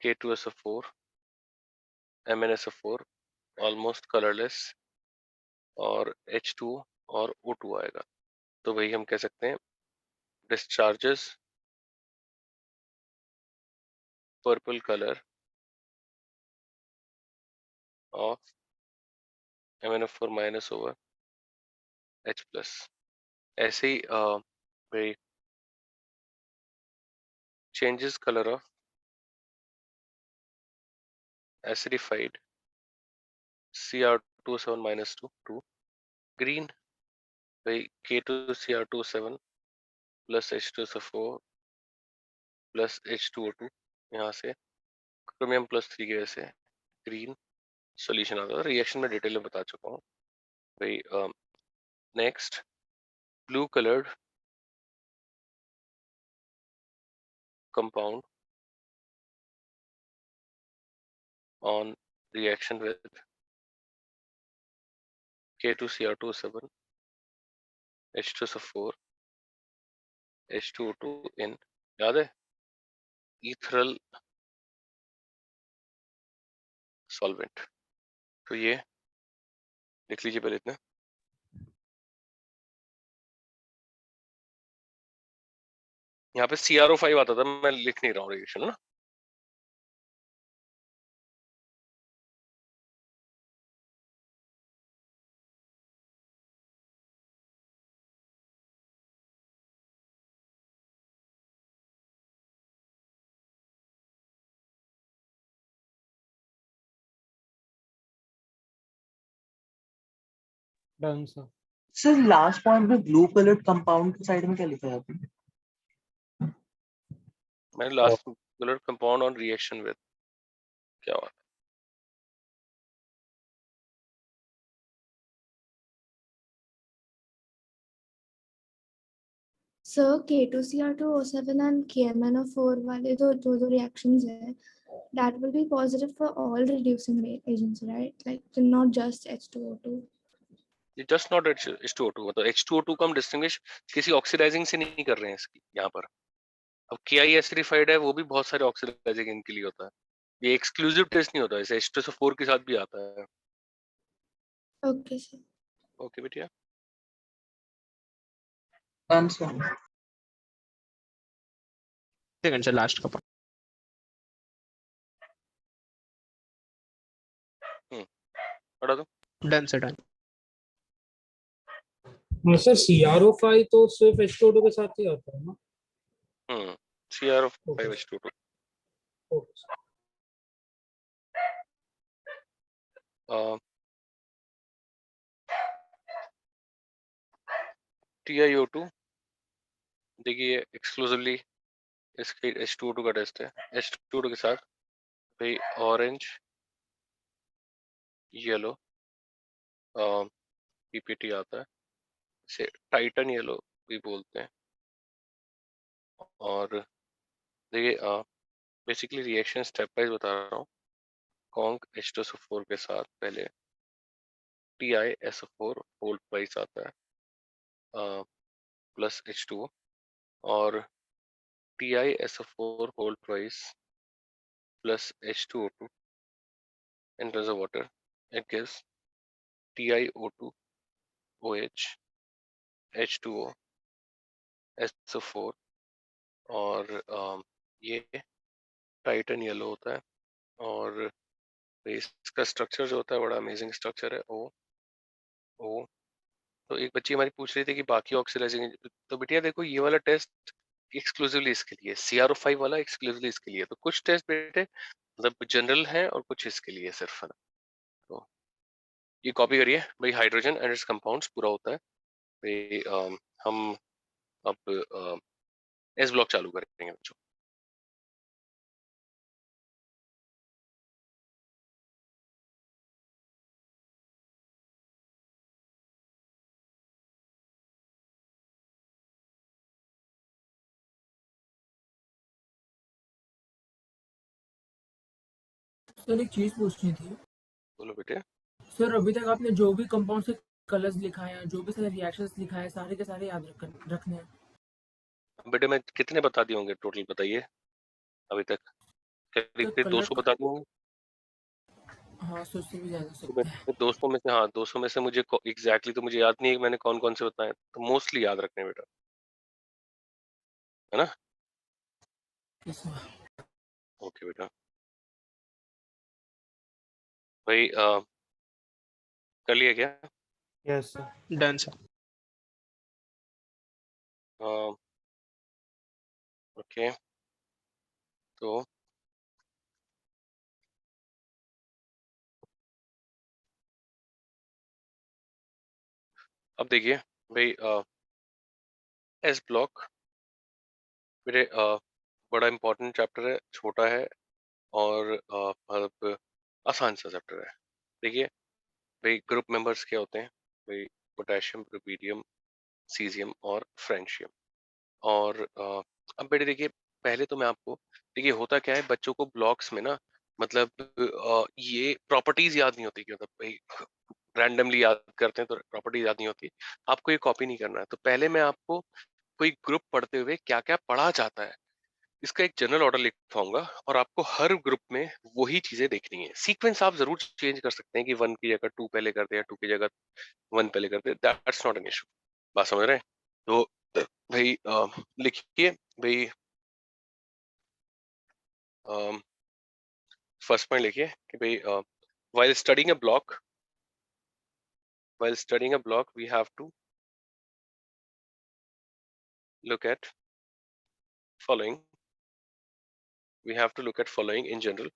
K2SO4 MnSO4 ऑलमोस्ट कलरलेस, और H2 और O2 आएगा। तो वही हम कह सकते हैं discharges purple colour of MnO4 minus over H plus. ऐसे ही भाई changes color of acidified Cr27 minus 2 green by K2Cr27 plus H2SO4 plus H2O2, यहाँ से क्रोमियम प्लस 3 की वजह से ग्रीन सॉल्यूशन आता है। रिएक्शन में डिटेल में बता चुका हूँ भाई। Next blue coloured compound on reaction with K2Cr27 H2SO4 H2O2 in, याद है, ईथरल सॉल्वेंट। तो ये लिख लीजिए पहले इतना। यहाँ पे CrO5 आता था, मैं लिख नहीं रहा हूँ रिएक्शन, है ना। Done, sir. Sir last point में ब्लू कलर्ड कंपाउंड के साइड में क्या लिखा है आपने? मैंने last colour compound on reaction with क्या हुआ? सर K2Cr2O7 and KMnO4 वाले दो reactions है, that will be positive for all reducing agents, right? Like not just H2O2. ये जस्ट नॉट H2O2, मतलब H2O2 को हम डिस्टिंग्विश किसी ऑक्सीडाइजिंग से नहीं कर रहे हैं इसकी यहाँ पर। अब KI एसिडिफाइड है, वो भी बहुत सारे ऑक्सीडाइजिंग इनके लिए होता है, ये एक्सक्लूसिव टेस्ट नहीं होता, जैसे H2SO4 के साथ भी आता है। Okay, sir. ओके बेटिया। सेकंड से लास्ट का पढ़ा दो। डन से डन। हाँ सर, CrO5 तो सिर्फ H2O2 के साथ ही आता है ना। CrO5 H2O2। TiO2 देखिए एक्सक्लूसिवली इसके H2O2 का टेस्ट है। H2O2 के साथ भाई ऑरेंज येलो PPT आता है, इसे टाइटन येलो भी बोलते हैं। और देखिए बेसिकली रिएक्शन स्टेप वाइज बता रहा हूँ। कॉन्क H2SO4 के साथ पहले TiSO4 होल ट्वाइस आता है प्लस H2O, और TiSO4 whole twice plus H2O2 in terms of water, it gives TiO2 OH H2O SO4, और ये टाइटन येलो होता है। और इसका स्ट्रक्चर जो होता है बड़ा अमेजिंग स्ट्रक्चर है, O O। तो एक बच्ची हमारी पूछ रही थी कि बाकी ऑक्सीडाइजिंग, तो बेटिया देखो ये वाला टेस्ट एक्सक्लूसिवली इसके लिए, CRO5 वाला एक्सक्लूसिवली इसके लिए, तो कुछ टेस्ट बेटे मतलब जनरल है और कुछ इसके लिए सिर्फ है ना। तो ये कॉपी करिए भाई, हाइड्रोजन एंड इट्स कंपाउंड्स पूरा होता है भाई। हम अब एस ब्लॉक चालू करेंगे बच्चों। सर एक चीज पूछनी थी। बोलो बेटे। सर अभी तक आपने जो भी कंपाउंड से कलर्स लिखा है, जो भी सारे रिएक्शंस लिखा है, सारे के सारे याद रखने हैं। बेटे मैं कितने बता दिए होंगे टोटल, बताइए अभी तक? करीब तो 200 बता दिए होंगे। हाँ, 100 से भी ज्यादा तो सकते हैं। मैं 200 में से, हाँ 200 में से मुझे एग्जैक्टली तो मुझे याद नहीं है कि मैंने कौन कौन से बताए, तो मोस्टली याद रखने हैं बेटा, है ना? ओके बेटा। भाई कर लिया क्या? Yes, sir. Done sir. Okay तो अब देखिए भाई, एस ब्लॉक मेरे बड़ा इंपॉर्टेंट चैप्टर है, छोटा है और मतलब आसान सा चैप्टर है। देखिए भाई, ग्रुप मेंबर्स क्या होते हैं भाई? पोटेशियम, रुबीडियम, सीजियम और फ्रेंशियम। और अब बेटे देखिए, पहले तो मैं आपको, देखिए होता क्या है बच्चों को ब्लॉक्स में ना, मतलब ये प्रॉपर्टीज याद नहीं होती कि मतलब भाई रैंडमली याद करते हैं तो प्रॉपर्टीज याद नहीं होती। आपको ये कॉपी नहीं करना है, तो पहले मैं आपको कोई ग्रुप पढ़ते हुए क्या क्या पढ़ा जाता है इसका एक जनरल ऑर्डर लिखवाऊंगा, और आपको हर ग्रुप में वही चीजें देखनी है। सीक्वेंस आप जरूर चेंज कर सकते हैं कि 1 की जगह 2 पहले करते हैं, 2 की जगह 1 पहले करते हैं, दैट्स नॉट एन इशू। बात समझ रहे हैं? तो भाई लिखिए भाई, फर्स्ट पॉइंट लिखिए कि भाई while studying a block, while studying a block we have to look at following, we have to look at following in general।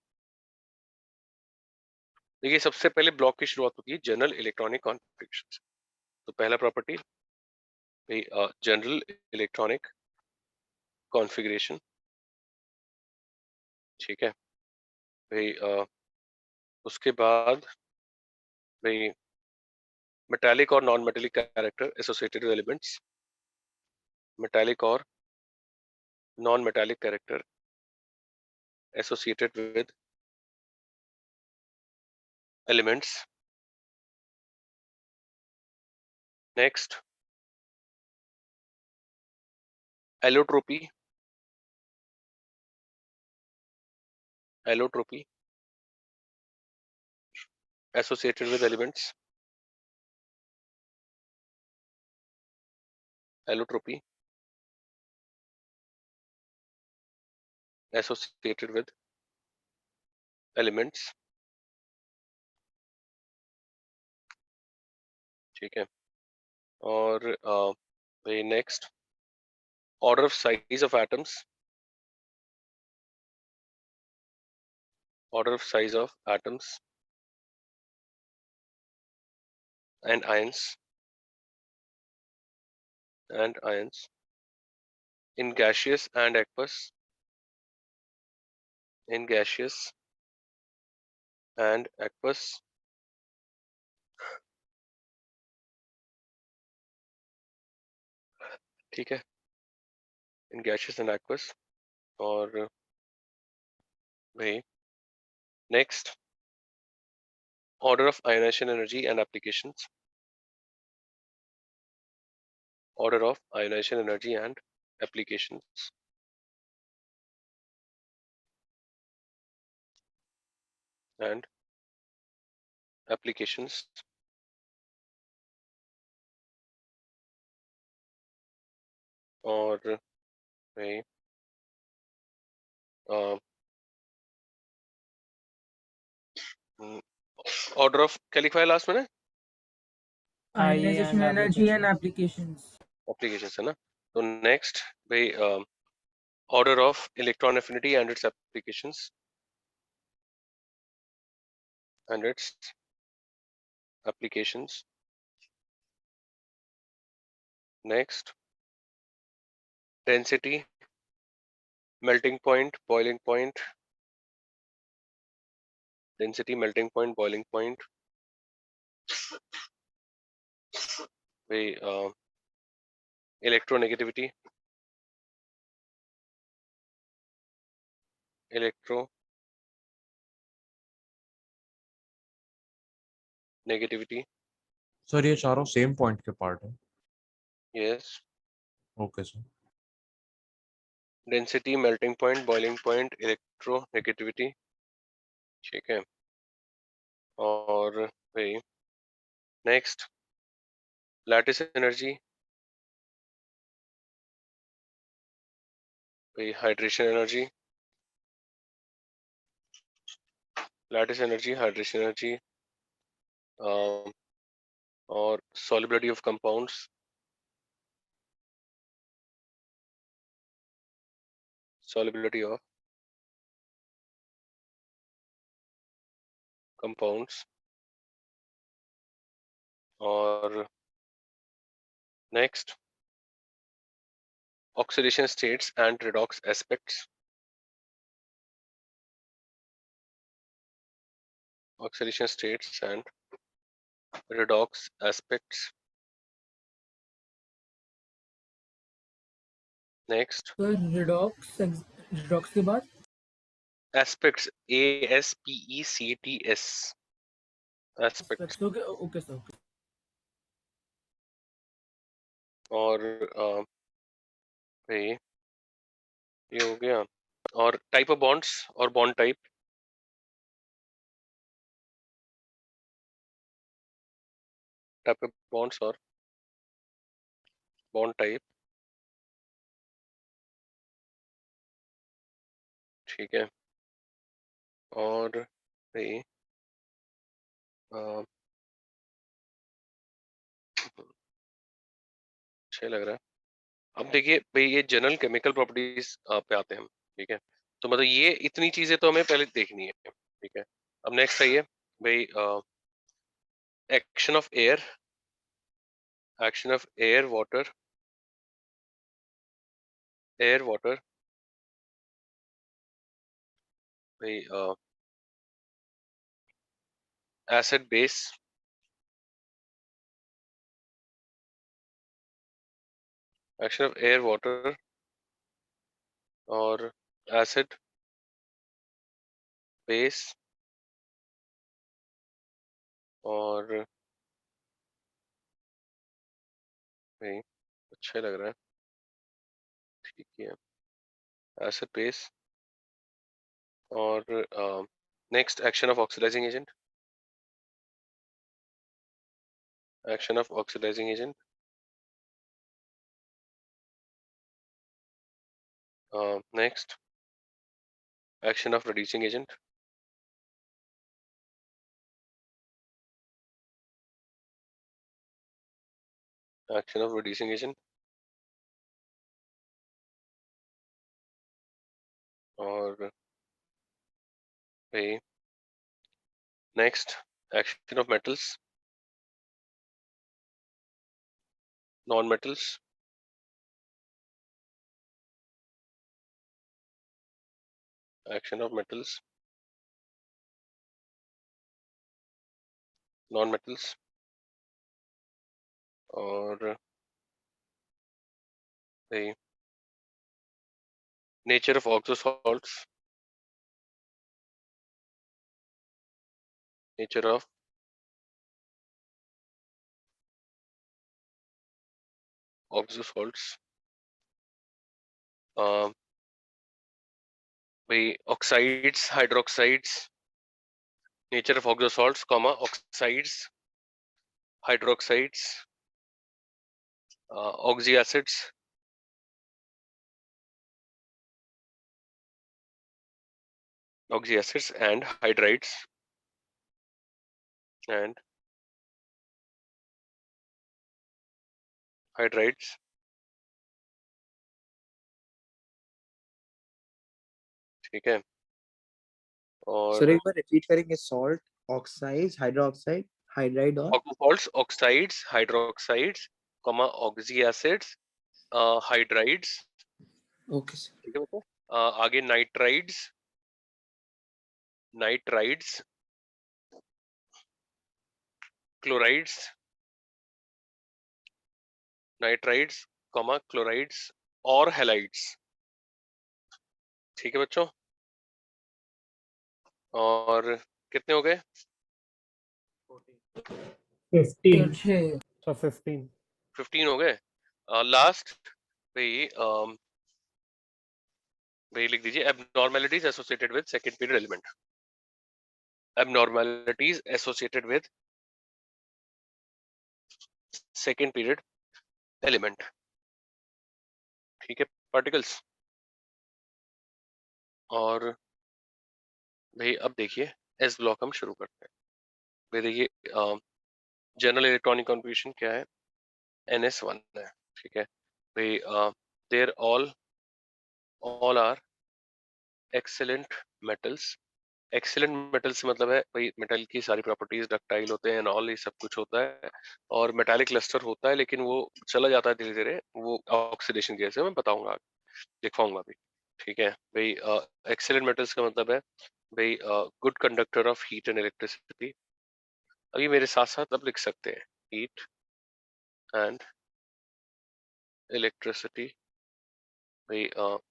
देखिए सबसे पहले ब्लॉक की शुरुआत होती है जनरल इलेक्ट्रॉनिक कॉन्फ़िगरेशन से। तो पहला प्रॉपर्टी भाई जनरल इलेक्ट्रॉनिक कॉन्फ़िगरेशन, ठीक है भाई। उसके बाद भाई मेटालिक और non metallic character associated with elements, metallic और non metallic character associated with elements. Next allotropy, allotropy associated with elements, allotropy associated with elements, ठीक है। और भाई next order of size of atoms, order of size of atoms and ions in gaseous and aqueous, in gaseous and aqueous ठीक है, in gaseous and aqueous। और भाई next order of ionization energy and applications, order of ionization energy and applications, and applications। और भाई order of क्या लिखा है last में? Ionisation energy and applications. Applications है ना। तो नेक्स्ट भाई order of electron affinity and its applications and its applications. Next, density, melting point, boiling point, density, melting point, boiling point. Electronegativity, electronegativity. Sir ये चारों same point के part है। Yes. Okay sir. Density, melting point, boiling point, electronegativity. ठीक है। और भाई next lattice energy, भाई hydration energy, lattice energy, hydration energy और solubility of compounds, solubility of compounds और next oxidation states and redox aspects, oxidation states and redox aspects. Next तो redox के बाद aspects, ASPECTS aspects okay okay sir okay. और भाई ये हो गया। और टाइप ऑफ बॉन्ड्स और bond type, type of bonds और बॉन्ड टाइप। ठीक है। और भाई अच्छा लग रहा है। अब देखिए भाई ये जनरल केमिकल प्रॉपर्टीज पे आते हैं हम। ठीक है। तो मतलब ये इतनी चीजें तो हमें पहले देखनी है। ठीक है। अब नेक्स्ट आइए भाई action of air, action of air water, air water भाई acid base, action of air water और एसिड बेस और भाई अच्छा लग रहा है। ठीक है। एसिड बेस और next action of oxidising agent, action of oxidising agent next action of reducing agent, action of reducing agent और भाई next action of metals, non metals, action of metals, non metals और भाई nature of oxo salts, nature of oxo salts भाई oxides, hydroxides, nature of oxo salts comma oxides, hydroxides, oxy acids, oxy acids and hydrides and hydrides, ठीक है, और sir एक बार repeat करेंगे, salt, oxide, hydroxide, hydride और alcohols, oxides, hydroxides, oxy acids, hydrides, okay sir. ठीक है बच्चों। आगे nitrides, nitrides, chlorides, nitrides, chlorides और हैलाइड्स, ठीक है बच्चों। और कितने हो गए? 15 So 15. 15 हो गए। लास्ट भाई भाई लिख दीजिए abnormalities associated with second period element, abnormalities associated with second period element, ठीक है पार्टिकल्स। और भाई अब देखिए एस ब्लॉक हम शुरू करते हैं। भाई देखिए जनरल इलेक्ट्रॉनिक कॉन्फ़िगरेशन क्या है, NS1 है, ठीक है भाई। There all are excellent metals. Excellent metal से मतलब है भाई मेटल की सारी प्रॉपर्टीज डक्टाइल होते हैं, ऑल ये सब कुछ होता है, और मेटालिक क्लस्टर होता है, लेकिन वो चला जाता है धीरे धीरे, वो ऑक्सीडेशन की वजह से, मैं बताऊंगा दिखाऊंगा भी, ठीक है भाई। एक्सीलेंट मेटल्स का मतलब है भाई good conductor of heat and electricity. अभी मेरे साथ साथ अब लिख सकते हैं हीट एंड इलेक्ट्रिसिटी भाई,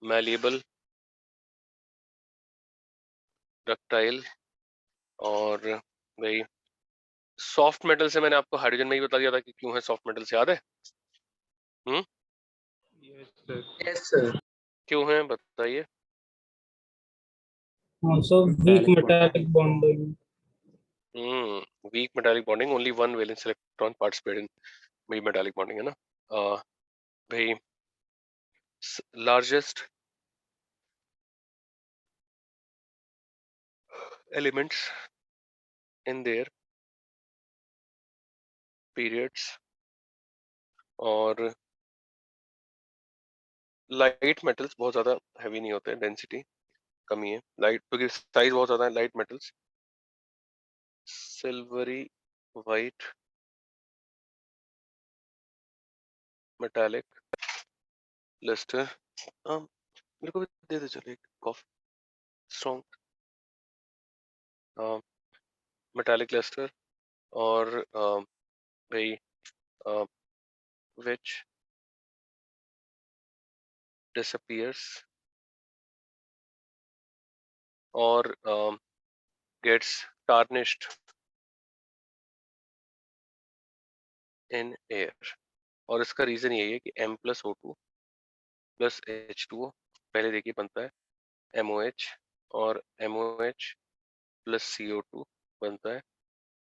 मैलिएबल, डक्टाइल, और भाई सॉफ्ट मेटल से मैंने आपको हाइड्रोजन में ही बता दिया था कि क्यों है सॉफ्ट मेटल से, याद है? Yes sir. क्यों है बताइए? Also weak metallic bonding. Weak metallic bonding, only one valence electron participate in weak metallic bonding, है ना। भाई largest elements in their periods, और लाइट मेटल्स बहुत ज्यादा हैवी नहीं होते, डेंसिटी कमी है, लाइट क्योंकि साइज बहुत ज्यादा है। Light metals silvery white metallic lustre, मेरे को भी दे दे चलो एक कॉफी स्ट्रॉन्ग मेटालिक लस्टर, और भाई which disappears or gets tarnished in air। और इसका रीजन यही है कि M+O2 प्लस H2O पहले देखिए बनता है MOH, और MOH प्लस CO2 बनता है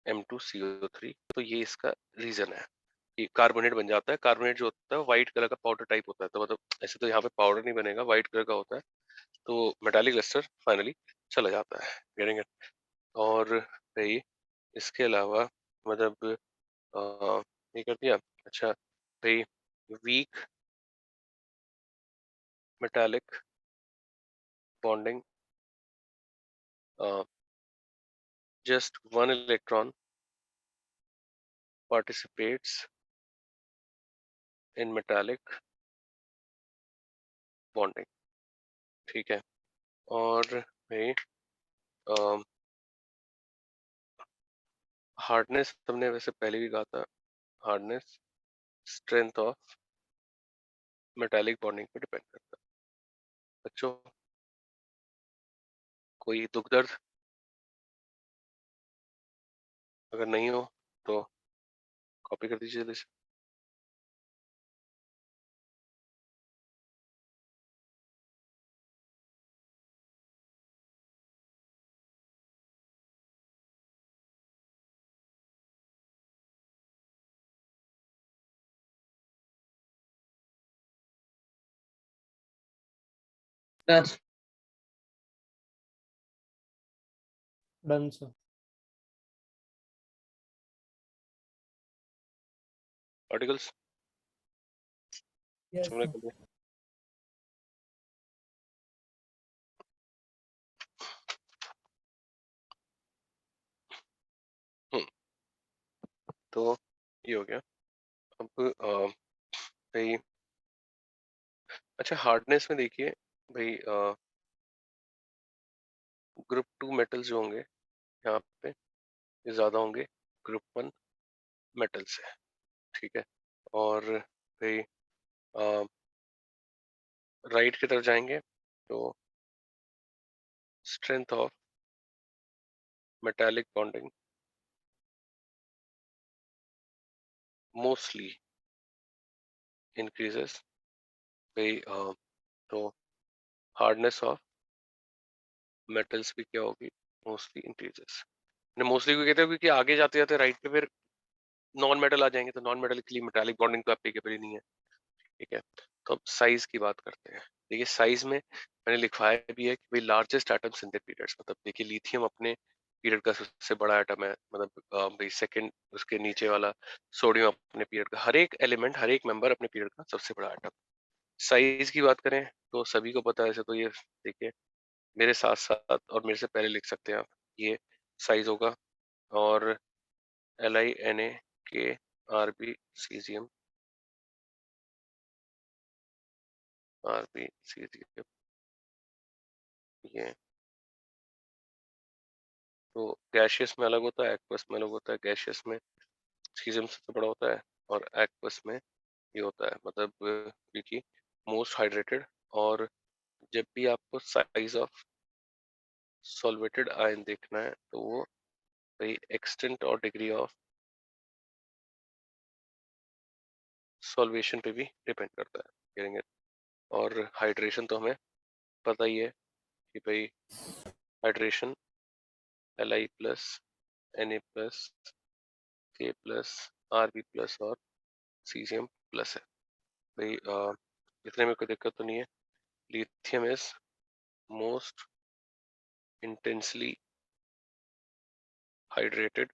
M2CO3। तो ये इसका रीजन है कि कार्बोनेट बन जाता है। कार्बोनेट जो होता है व्हाइट कलर का पाउडर टाइप होता है, तो मतलब ऐसे तो यहाँ पे पाउडर नहीं बनेगा, व्हाइट कलर का होता है, तो मेटालिक लस्टर फाइनली चला जाता है, गेटिंग इट। और भाई इसके अलावा मतलब ये कर दिया। अच्छा भाई weak metallic bonding, just one electron participates in metallic bonding, ठीक है। और भाई हार्डनेस हमने वैसे पहले भी कहा था, hardness strength of metallic bonding पे डिपेंड करता है। बच्चों कोई दुख दर्द अगर नहीं हो तो कॉपी कर दीजिए जल्दी से। That's Done, sir. Articles Yes, सबने sir. कर लिया? तो ये हो गया। अब भाई अच्छा हार्डनेस में देखिए भाई ग्रुप 2 मेटल्स जो होंगे यहाँ पे ये ज्यादा होंगे ग्रुप 1 मेटल से, ठीक है। और भाई राइट की तरफ जाएंगे तो strength of metallic bonding mostly increases भाई तो हार्डनेस ऑफ मेटल्स भी क्या होगी मोस्टली इंक्रीजेस। मोस्टली को कहते हैं क्योंकि आगे जाते जाते राइट पे फिर नॉन मेटल आ जाएंगे तो नॉन मेटल के लिए मेटालिक बॉन्डिंग तो एप्लीकेबल ही नहीं है, ठीक है। तो अब साइज की बात करते हैं। देखिए साइज में मैंने लिखवाया भी है कि भाई largest atoms in the periods, मतलब देखिए लिथियम अपने पीरियड का सबसे बड़ा एटम है, मतलब भाई सेकंड उसके नीचे वाला सोडियम अपने पीरियड का, हर एक एलिमेंट हर एक मेंबर अपने पीरियड का सबसे बड़ा एटम। साइज की बात करें तो सभी को पता है ऐसे, तो ये देखिए मेरे साथ साथ और मेरे से पहले लिख सकते हैं आप, ये साइज होगा। और LiNaKRb cesium RbCzium ये तो गैशियस में अलग होता है, एक्वस में अलग होता है। गैशियस में सीजियम सबसे बड़ा होता है और एक्वस में ये होता है, मतलब क्योंकि मोस्ट हाइड्रेटेड। और जब भी आपको साइज ऑफ सॉल्वेटेड आयन देखना है तो वो भाई एक्सटेंट और डिग्री ऑफ सॉल्वेशन पे भी डिपेंड करता है, करेंगे। और हाइड्रेशन तो हमें पता ही है कि भाई hydration Li plus Na plus K plus Rb plus और सीजियम प्लस है। भाई इतने में कोई दिक्कत तो नहीं है। Lithium is most intensely hydrated,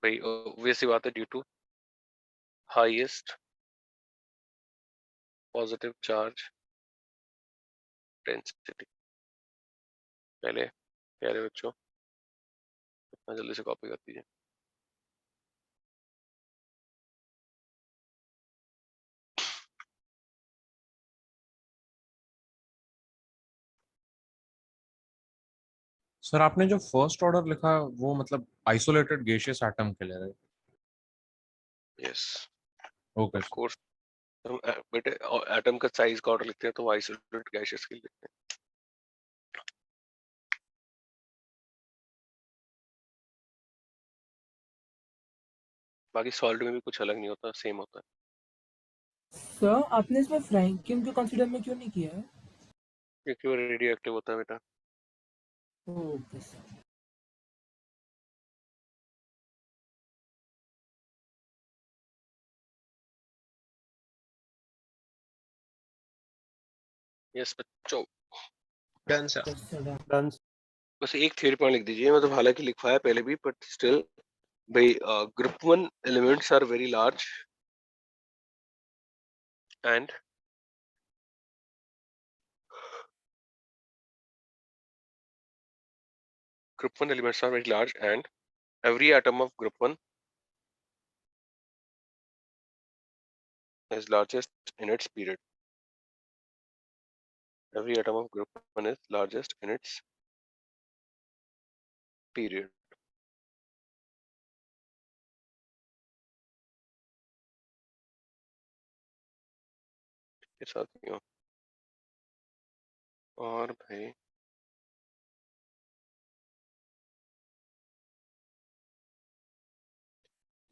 भाई वैसी बात है due to highest positive charge density. पहले प्यारे बच्चों इतना जल्दी से कॉपी कर दीजिए। सर आपने जो फर्स्ट ऑर्डर लिखा वो मतलब आइसोलेटेड गैसियस एटम के लिए, right? Yes okay of course. हम बेटे एटम का साइज का ऑर्डर लिखते हैं तो आइसोलेटेड गैसेस के लिए लिखते हैं। बाकी सॉल्ट में भी कुछ अलग नहीं होता, सेम होता है। सर आपने इसमें फ्रैंकिन को कंसीडर में क्यों नहीं किया है? क्योंकि वो रेडियो एक्टिव होता है बेटा। Okay sir. यस बच्चों done sir. Yes, sir, done. Done. बस एक थ्योरी पॉइंट लिख दीजिए, मतलब हालांकि लिखवाया पहले भी बट स्टिल भाई group 1 elements are very large and group 1 elements are very large and every atom of group 1 is largest in its period. Every atom of group 1 is largest in its period. के साथ ही हो। और भाई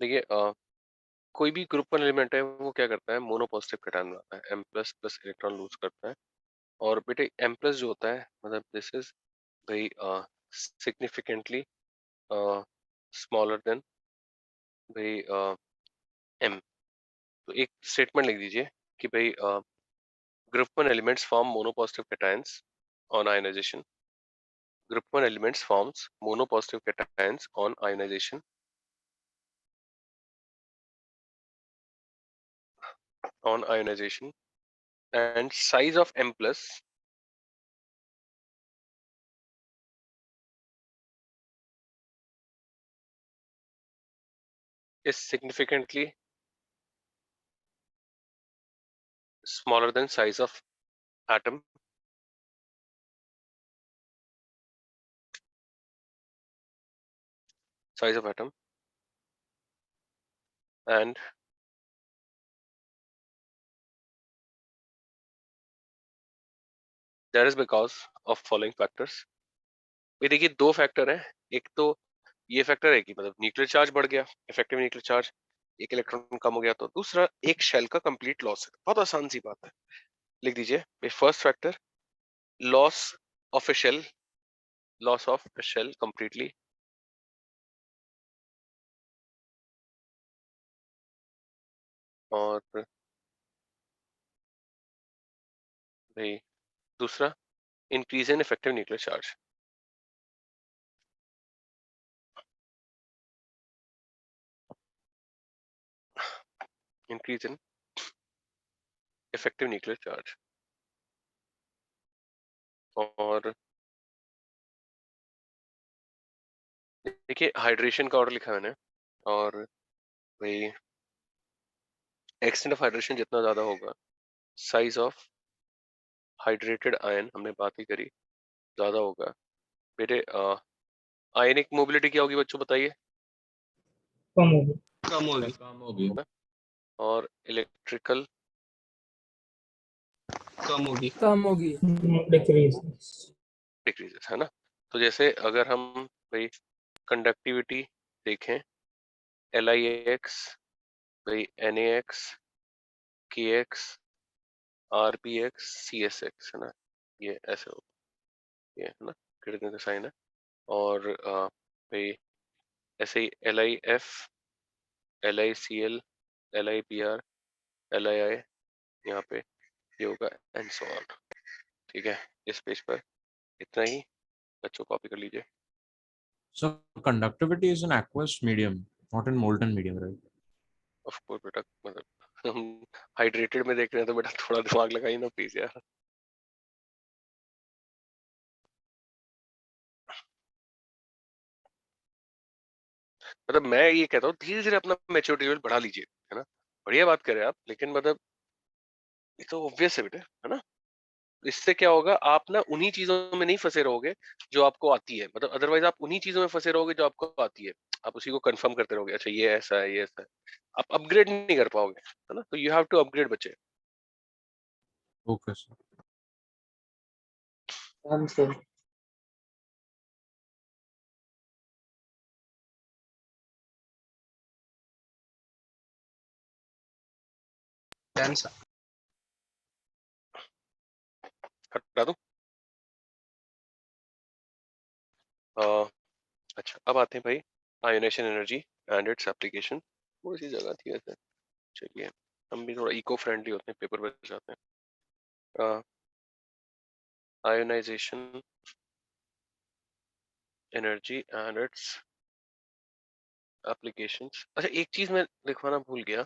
देखिए कोई भी group 1 element है वो क्या करता है, मोनो पॉजिटिव कैटायन बनाता है, M plus plus electron lose करता है। और बेटे M प्लस जो होता है मतलब दिस इज भाई सिग्निफिकेंटली स्मॉलर देन भाई M। तो एक स्टेटमेंट लिख दीजिए कि भाई group 1 elements form monopositive cations on ionization. Group 1 elements forms monopositive cations on ionization. on ionization, and size of M plus is significantly smaller than size of atom. Size of atom, and that is because of following factors. ये देखिए दो factor है, एक तो ये factor है कि मतलब न्यूक्लियर चार्ज बढ़ गया, इफेक्टिव न्यूक्लियर चार्ज, एक इलेक्ट्रॉन कम हो गया, तो दूसरा एक शेल का कंप्लीट लॉस है। बहुत आसान सी बात है, लिख दीजिए first factor loss of a shell, loss of a shell completely, और भाई दूसरा increase in effective nuclear charge. Increase in effective nuclear charge, और देखिए हाइड्रेशन का ऑर्डर लिखा है मैंने, और भाई एक्सटेंट ऑफ हाइड्रेशन जितना ज्यादा होगा, साइज ऑफ हाइड्रेटेड आयन हमने बात ही करी, ज्यादा होगा। बेटे आयनिक मोबिलिटी क्या होगी बच्चों बताइए? कम होगी। कम होगी। और इलेक्ट्रिकल कम होगी डिक्रीजेस, है ना। तो जैसे अगर हम भाई कंडक्टिविटी देखें, LiX भाई NaX KX RPX CSX, है ना, ये ऐसे हो, ये है ना कितने का साइन है। और भाई ऐसे ही LiF LiCl LiBr LiI, यहाँ पे ये होगा एंड सो ऑन। ठीक है, इस पेज पर इतना ही, बच्चों कॉपी कर लीजिए। So conductivity is an aqueous medium, not in molten medium, right? Of course बेटा, मतलब हम हाइड्रेटेड में देख रहे हैं तो बेटा थोड़ा दिमाग लगाइए ना प्लीज यार। मतलब मैं ये कहता हूँ धीरे धीरे अपना मैच्योरिटी लेवल बढ़ा लीजिए, है ना, बढ़िया बात करें आप, लेकिन मतलब ये तो ऑब्वियस है बेटे, है ना। इससे क्या होगा, आप ना उन्हीं चीजों में नहीं फंसे रहोगे जो आपको आती है, मतलब अदरवाइज आप उन्हीं चीजों में फंसे रहोगे जो आपको आती है, आप उसी को कंफर्म करते रहोगे, अच्छा ये ऐसा है ये ऐसा है, आप अपग्रेड नहीं कर पाओगे, है ना। तो यू हैव टू अपग्रेड बच्चे। Okay, sir. Done, sir. Done, sir. हटा दूं? अच्छा, अब आते हैं भाई ionisation energy and its application. थोड़ी सी जगह थी ऐसे, चलिए हम भी थोड़ा इको फ्रेंडली होते हैं, पेपर पर जाते हैं। Ionisation energy and its applications. अच्छा एक चीज मैं लिखवाना भूल गया,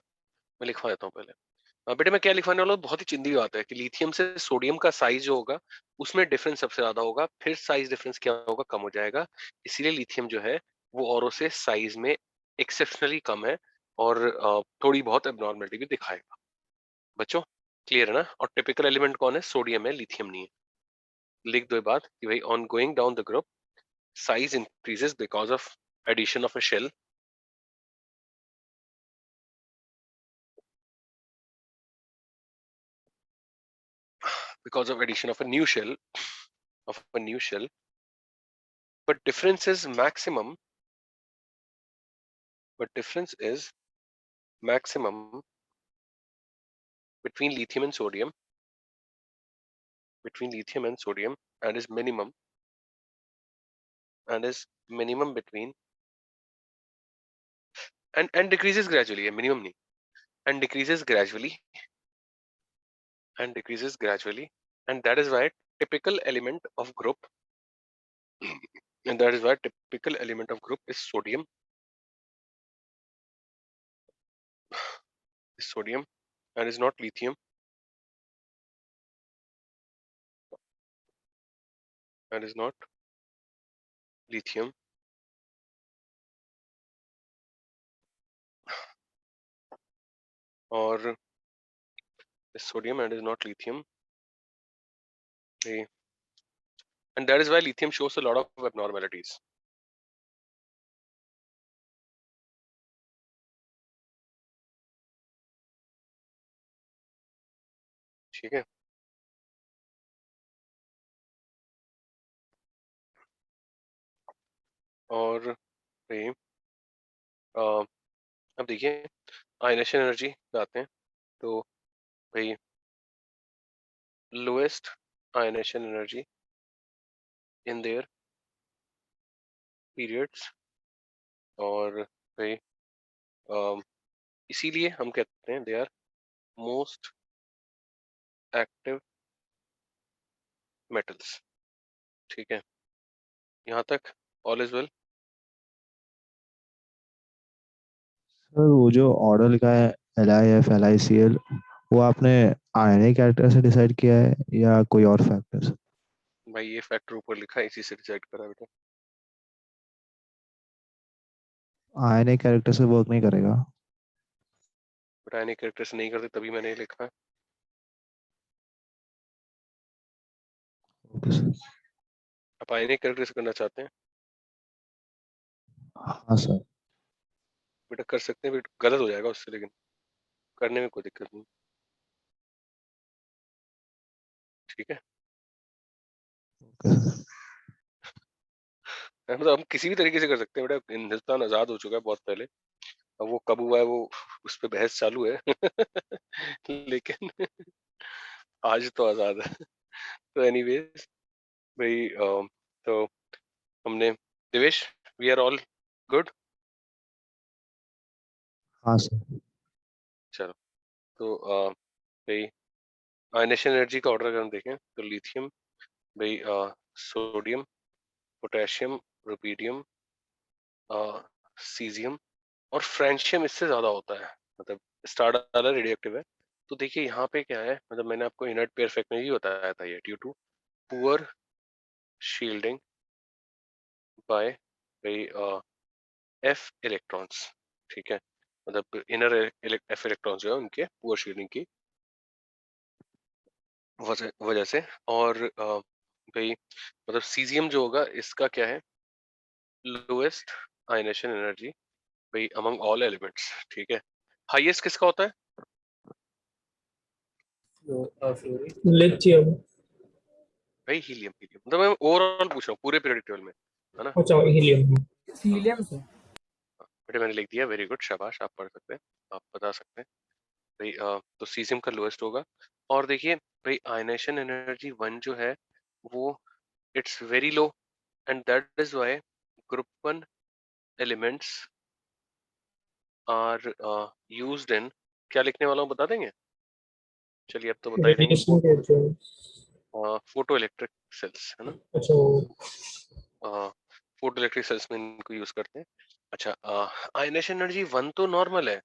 मैं लिखवा देता हूँ पहले। बेटे मैं क्या लिखवाने वाला हूँ, बहुत ही चिंदी बात है कि लिथियम से सोडियम का साइज जो होगा उसमें डिफरेंस सबसे ज्यादा होगा, फिर साइज डिफरेंस क्या होगा, कम हो जाएगा। इसीलिए लिथियम जो है वो औरों से साइज में एक्सेप्शनली कम है, और थोड़ी बहुत एबनॉर्मलिटी भी दिखाएगा। बच्चों क्लियर है ना। और टिपिकल एलिमेंट कौन है, सोडियम है, लिथियम नहीं है। लिख दो ये बात कि भाई on going down the group size increases because of addition of a shell, because of addition of a new shell, but difference is maximum between lithium and sodium, and is minimum between and decreases gradually, minimum नहीं, and decreases gradually, and that is why typical element of group is sodium, and is not lithium. And is not lithium. Or is sodium and is not lithium. Okay. And that is why lithium shows a lot of abnormalities. ठीक है. और भाई अब देखिए ionisation energy पे आते हैं. तो भाई lowest ionisation energy in their periods. और भाई इसीलिए हम कहते हैं they are most active metals. ठीक है, यहाँ तक ऑल इज वेल. सर वो जो ऑर्डर लिखा है LIF LICL, वो आपने आयनिक कैरेक्टर से डिसाइड किया है या कोई और फैक्टर्स? भाई ये फैक्टर ऊपर लिखा है, इसी से डिसाइड करा बेटा. आयनिक कैरेक्टर से वर्क नहीं करेगा. बट आयनिक कैरेक्टर से नहीं करते तभी मैंने लिखा है. Okay sir. आप आयनिक कैरेक्टर से करना चाहते हैं? हाँ सर. बेटा कर सकते हैं, बट गलत हो जाएगा उससे, लेकिन करने में कोई दिक्कत नहीं. ठीक है. मतलब हम किसी भी तरीके से कर सकते हैं बेटा. हिंदुस्तान आजाद हो चुका है बहुत पहले. अब वो कब हुआ है वो उस पर बहस चालू है. लेकिन आज तो आजाद है. तो एनीवेज भाई तो हमने Devesh we are all good. हाँ सर. चलो तो भाई आयनेशन एनर्जी का ऑर्डर अगर हम देखें तो लिथियम भाई सोडियम पोटेशियम रुपीडियम सीजियम और फ्रेंशियम इससे ज्यादा होता है. मतलब स्टार डालर रेडियो एक्टिव है. तो देखिए यहाँ पे क्या है, मतलब मैंने आपको इनर्ट पेयर इफेक्ट में भी बताया था ये due to poor shielding by भाई एफ इलेक्ट्रॉन्स. ठीक है, मतलब इनर एफ इलेक्ट्रॉन्स जो है उनके पुअर शील्डिंग की वजह से. और भाई मतलब सीजियम जो होगा इसका क्या है, लोएस्ट आयनेशन एनर्जी भाई अमंग ऑल एलिमेंट्स. ठीक है, हाईएस्ट किसका होता है? लिथियम. भाई हीलियम. हीलियम मतलब मैं ओवरऑल पूछ रहा हूँ पूरे पीरियोडिक टेबल में, है ना. अच्छा हीलियम. हीलियम से. बेटा मैंने लिख दिया, वेरी गुड, शाबाश. आप पढ़ सकते हैं, आप बता सकते हैं भाई. तो सीजियम का लोएस्ट होगा. और देखिए भाई आयनेशन एनर्जी 1 जो है वो it's very low and that is why group 1 elements are used in, क्या लिखने वाला हूँ बता देंगे? चलिए अब तो बता ही देंगे. फोटो इलेक्ट्रिक सेल्स, है ना. अच्छा फोटो इलेक्ट्रिक सेल्स में इनको यूज करते हैं. अच्छा आयनेशन एनर्जी 1 तो नॉर्मल है.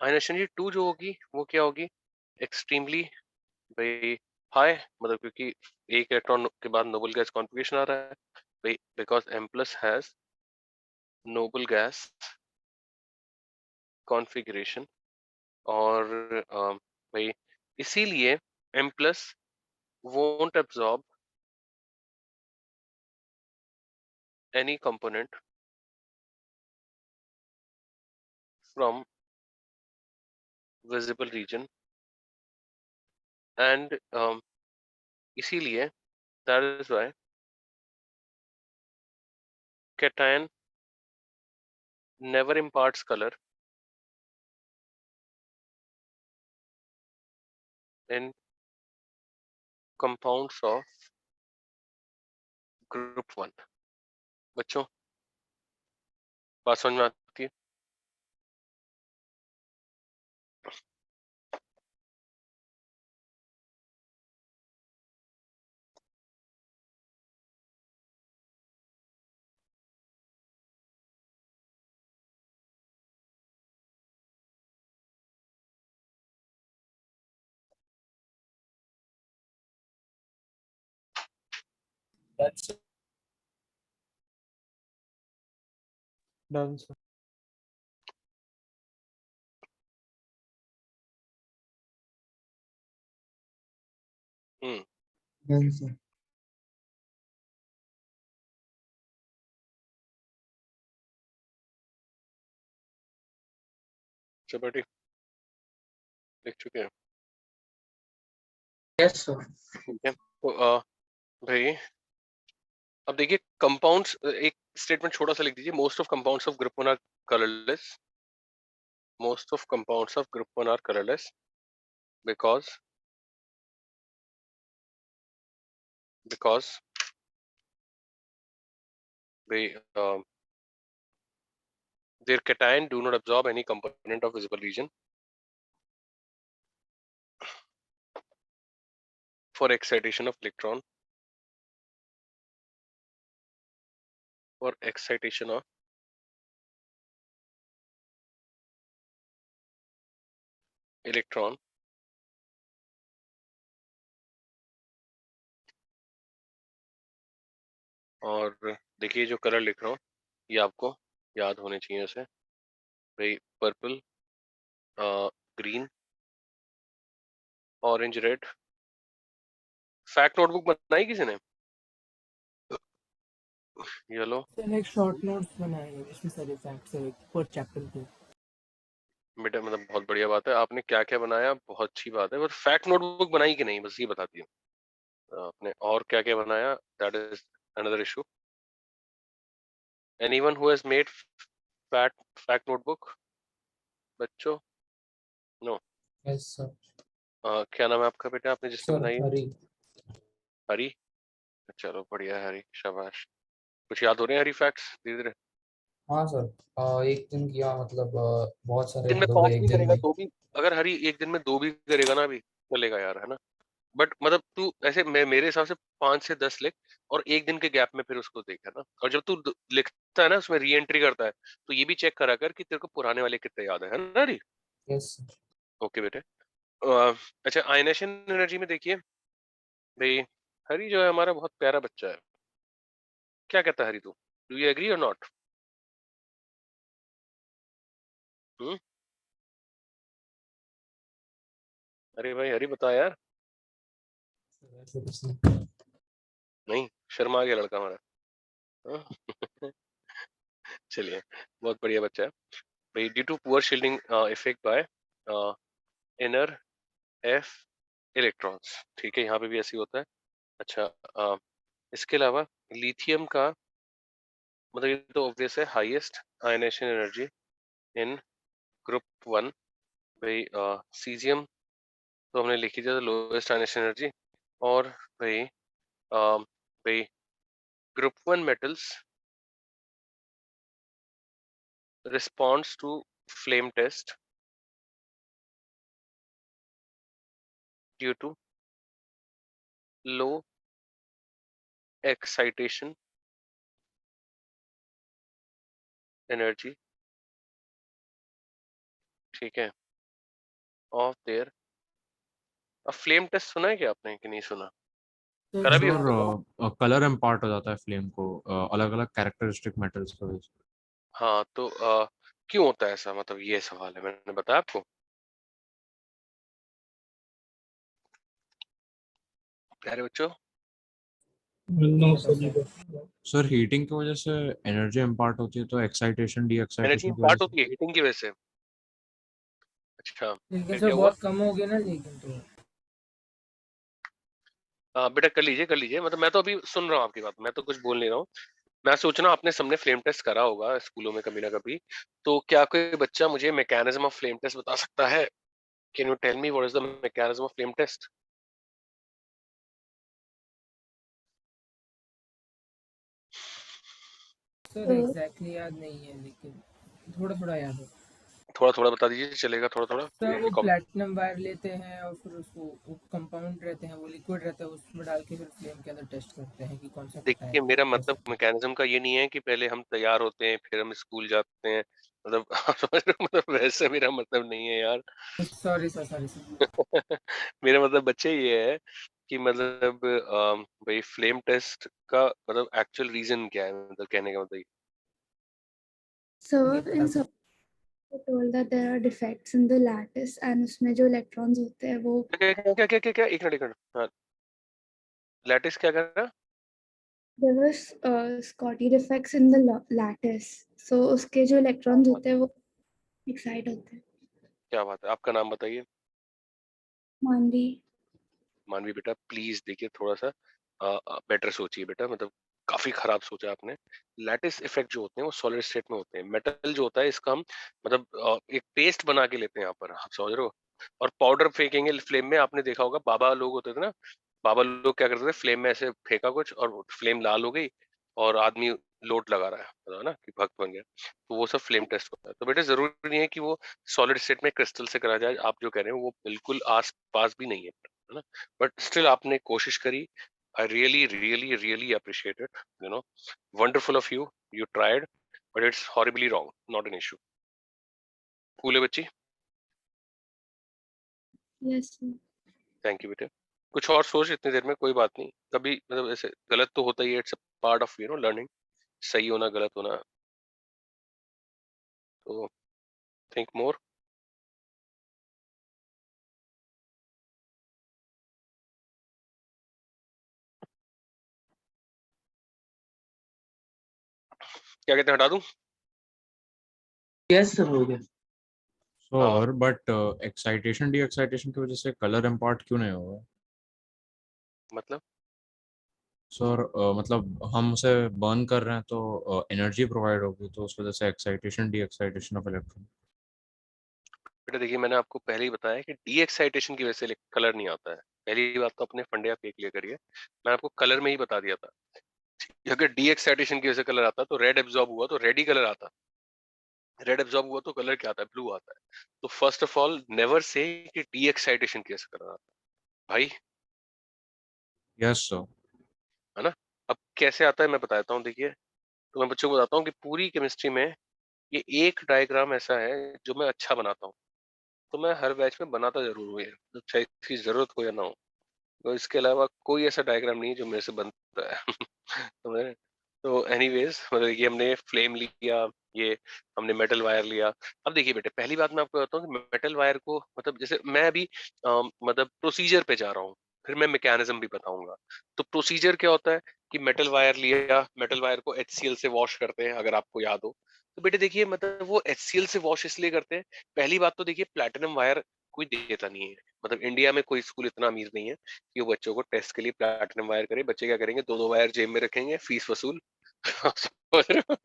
आयनेशन एनर्जी 2 जो होगी वो क्या होगी, एक्सट्रीमली भाई हाई. मतलब क्योंकि एक इलेक्ट्रॉन के बाद नोबल गैस कॉन्फ़िगरेशन आ रहा है भाई, because M plus has noble gas configuration. और भाई इसीलिए M plus won't absorb any component from visible region. And इसीलिए that is why cation never imparts color in compounds of group 1. बच्चों बात समझ में आती है? That's Done, sir. Done, sir. Chapati लिख चुके हैं। Yes, sir. ठीक है, तो भाई अब देखिए कंपाउंड्स, एक स्टेटमेंट छोटा सा लिख दीजिए, most of compounds of group 1 are colourless, most of compounds of group 1 are colourless because they their cation do not absorb any component of visible region. For excitation of electron, for excitation of electron, और देखिए जो colour लिख रहा हूँ ये आपको याद होने चाहिए उसे भाई, purple, green, orange, red. Fact notebook बनाई किसी ने? येलो। सर एक शॉर्ट नोट्स बनाए हैं जिसमें सारे फैक्ट्स है पर चैप्टर के। बेटा मतलब बहुत बढ़िया बात है, आपने क्या क्या बनाया, बहुत अच्छी बात है, पर फैक्ट नोटबुक बनाई कि नहीं बस ये बता दियो आपने, और क्या क्या बनाया, that is another issue. Anyone who has made fact notebook बच्चों? नो। yes, sir. क्या नाम है आपका बेटा, आपने जिसने Sir, बनाई है? हरी। हरी, चलो बढ़िया है हरी, शाबाश। कुछ याद हो रहे हैं हरी फैक्ट्स धीरे धीरे? हाँ सर, एक दिन किया मतलब बहुत सारे दिन में मतलब 5 एक नहीं दिन करेगा, में 2 भी, अगर हरी एक दिन में 2 भी करेगा ना अभी चलेगा यार, है ना? बट मतलब तू ऐसे मेरे हिसाब से 5 से 10 लिख और एक दिन के गैप में फिर उसको देख, है ना? और जब तू लिखता है ना उसमें री एंट्री करता है तो ये भी चेक करा कर कि तेरे को पुराने वाले कितने याद है ना हरी? yes, sir. ओके बेटे। अच्छा आयनेशन एनर्जी में देखिए भाई, हरी जो है हमारा बहुत प्यारा बच्चा है, क्या कहता है हरी, तू डू यू एग्री और नॉट? अरे भाई हरी बता यार। ऐसे कुछ नहीं। नहीं, शर्मा गया लड़का हमारा। हाँ? चलिए बहुत बढ़िया बच्चा है भाई। Due to poor shielding effect by inner F electrons, ठीक है, यहाँ पे भी ऐसे ही होता है। अच्छा इसके अलावा लिथियम का मतलब ये तो ऑब्वियस है, हाईएस्ट आयनेशन एनर्जी इन ग्रुप 1 भाई। सीजियम तो हमने लिखी थी, लोएस्ट आयनेशन एनर्जी। और भाई भाई group 1 metals responds to flame test due to low excitation energy, ठीक है, ऑफ देयर। अब फ्लेम टेस्ट सुना है क्या आपने कि नहीं सुना? करा भी होगा तो? सर कलर इम्पार्ट हो जाता है फ्लेम को अलग अलग कैरेक्टरिस्टिक मेटल्स की वजह से। हाँ तो क्यों होता है ऐसा, मतलब ये सवाल है, मैंने बताया आपको। प्यारे बच्चों, No, sir. सर हीटिंग की वजह से एनर्जी इम्पार्ट होती है, तो एक्साइटेशन डी एनर्जी एक्साइटेशन की वजह इम्पार्ट से। होती है हीटिंग की वजह से। अच्छा लेकिन फिर सर क्या हुआ? बहुत कम हो गया ना, लेकिन तो बेटा कर लीजिए, मतलब मैं तो अभी सुन रहा हूँ आपकी बात, मैं तो कुछ बोल नहीं रहा हूँ। मैं सोच रहा हूँ आपने सबने फ्लेम टेस्ट करा होगा स्कूलों में कभी ना कभी, तो क्या कोई बच्चा मुझे मैकेनिज्म ऑफ फ्लेम टेस्ट बता सकता है? Can you tell me what is the mechanism of flame test? Sir exactly याद नहीं है, लेकिन थोड़ा थोड़ा याद है। थोड़ा थोड़ा बता दीजिए, चलेगा थोड़ा थोड़ा। सर वो प्लैटिनम वायर लेते हैं और फिर उसको, वो कंपाउंड रहते हैं, वो लिक्विड रहता है, उसमें डाल के फिर फ्लेम के अंदर टेस्ट करते हैं कि कौन सा पता है देखिए मेरा कैसा। मतलब मैकेनिज्म का ये नहीं है कि पहले हम तैयार होते हैं फिर हम स्कूल जाते हैं, मतलब आप समझ रहे हो, मतलब वैसे मेरा मतलब नहीं है यार। Sorry sir, sorry sir. मेरा मतलब बच्चे ये है कि मतलब भाई फ्लेम टेस्ट का मतलब एक्चुअल रीजन क्या है, मतलब कहने का मतलब ये। So in some they told that there are defects in the lattice and उसमें जो electrons होते हैं वो क्या एक मिनट हाँ, लैटिस क्या कर रहा? there was Scotty defects in the lattice. So उसके जो electrons होते हैं वो excite होते हैं. क्या बात है, आपका नाम बताइए। मानवी. मानवी बेटा प्लीज देखिए थोड़ा सा बेटर सोचिए बेटा, मतलब काफी खराब सोचा आपने। लैटिस इफेक्ट जो होते हैं वो सॉलिड स्टेट में होते हैं। मेटल जो होता है इसका हम मतलब एक पेस्ट बना के लेते हैं यहाँ पर, आप समझ रहे हो, और पाउडर फेंकेंगे फ्लेम में। आपने देखा होगा बाबा लोग होते थे ना, बाबा लोग क्या करते थे, फ्लेम में ऐसे फेंका कुछ और फ्लेम लाल हो गई और आदमी लोट लगा रहा है, पता है ना, कि भक्त बन गया। तो वो सब फ्लेम टेस्ट होता है। तो बेटा जरूरी नहीं है कि वो सॉलिड स्टेट में क्रिस्टल से करा जाए, आप जो कह रहे हो वो बिल्कुल आस पास भी नहीं है ना, बट स्टिल आपने कोशिश करी। I really appreciate it. You know, wonderful of you. You tried, but it's horribly wrong. Not an issue. Cool है बच्ची? Yes sir. Thank you बेटे। कुछ और सोच इतनी देर में, कोई बात नहीं। कभी मतलब ऐसे गलत तो होता ही है, it's a part of learning. सही होना गलत होना, तो थिंक मोर। क्या कहते हैं, हटा दूं? यस सर हो गया। Sir but excitation D excitation की वजह से कलर इम्पार्ट क्यों नहीं होगा? मतलब सर मतलब हम उसे बर्न कर रहे हैं तो एनर्जी प्रोवाइड होगी, तो उस वजह से excitation D excitation of electron. बेटा देखिए, मैंने आपको पहले ही बताया कि डी एक्साइटेशन की वजह से कलर नहीं आता है। पहली बात तो अपने फंडे आप देख लिया करिए, मैं आपको कलर में ही बता दिया था। अगर डी एक्साइटेशन की वजह से कलर आता तो रेड एब्जॉर्ब हुआ तो रेड ही कलर आता, रेड एब्जॉर्ब हुआ तो कलर क्या आता है, ब्लू आता है। तो first of all never say कि डी एक्साइटेशन कैसे कलर आता है भाई, यस सर। है ना। अब कैसे आता है मैं बताता हूँ, देखिए। तो मैं बच्चों को बताता हूँ कि पूरी केमिस्ट्री में ये एक डायग्राम ऐसा है जो मैं अच्छा बनाता हूँ, तो मैं हर बैच में बनाता जरूर हूँ ये, तो चाहे इसकी जरूरत हो या ना हो। तो इसके अलावा कोई ऐसा डायग्राम नहीं है जो मेरे से बनता है समझ रहे हैं? तो एनीवेज मतलब ये हमने फ्लेम लिया, ये हमने मेटल वायर लिया। अब देखिए बेटे, पहली बात मैं आपको बताता हूँ कि मेटल वायर को मतलब जैसे मैं अभी मतलब प्रोसीजर पे जा रहा हूँ, फिर मैं मैकेनिज्म भी बताऊंगा। तो प्रोसीजर क्या होता है कि मेटल वायर लिया, मेटल वायर को HCl से वॉश करते हैं, अगर आपको याद हो। तो बेटे देखिए, मतलब वो HCl से वॉश इसलिए करते हैं, पहली बात तो देखिए प्लैटिनम वायर कोई देता नहीं है। मतलब इंडिया में कोई स्कूल इतना अमीर नहीं है कि वो बच्चों को टेस्ट के लिए प्लैटिनम वायर करे। बच्चे क्या करेंगे, दो दो वायर जेब में रखेंगे, फीस वसूल समझ रहे हो?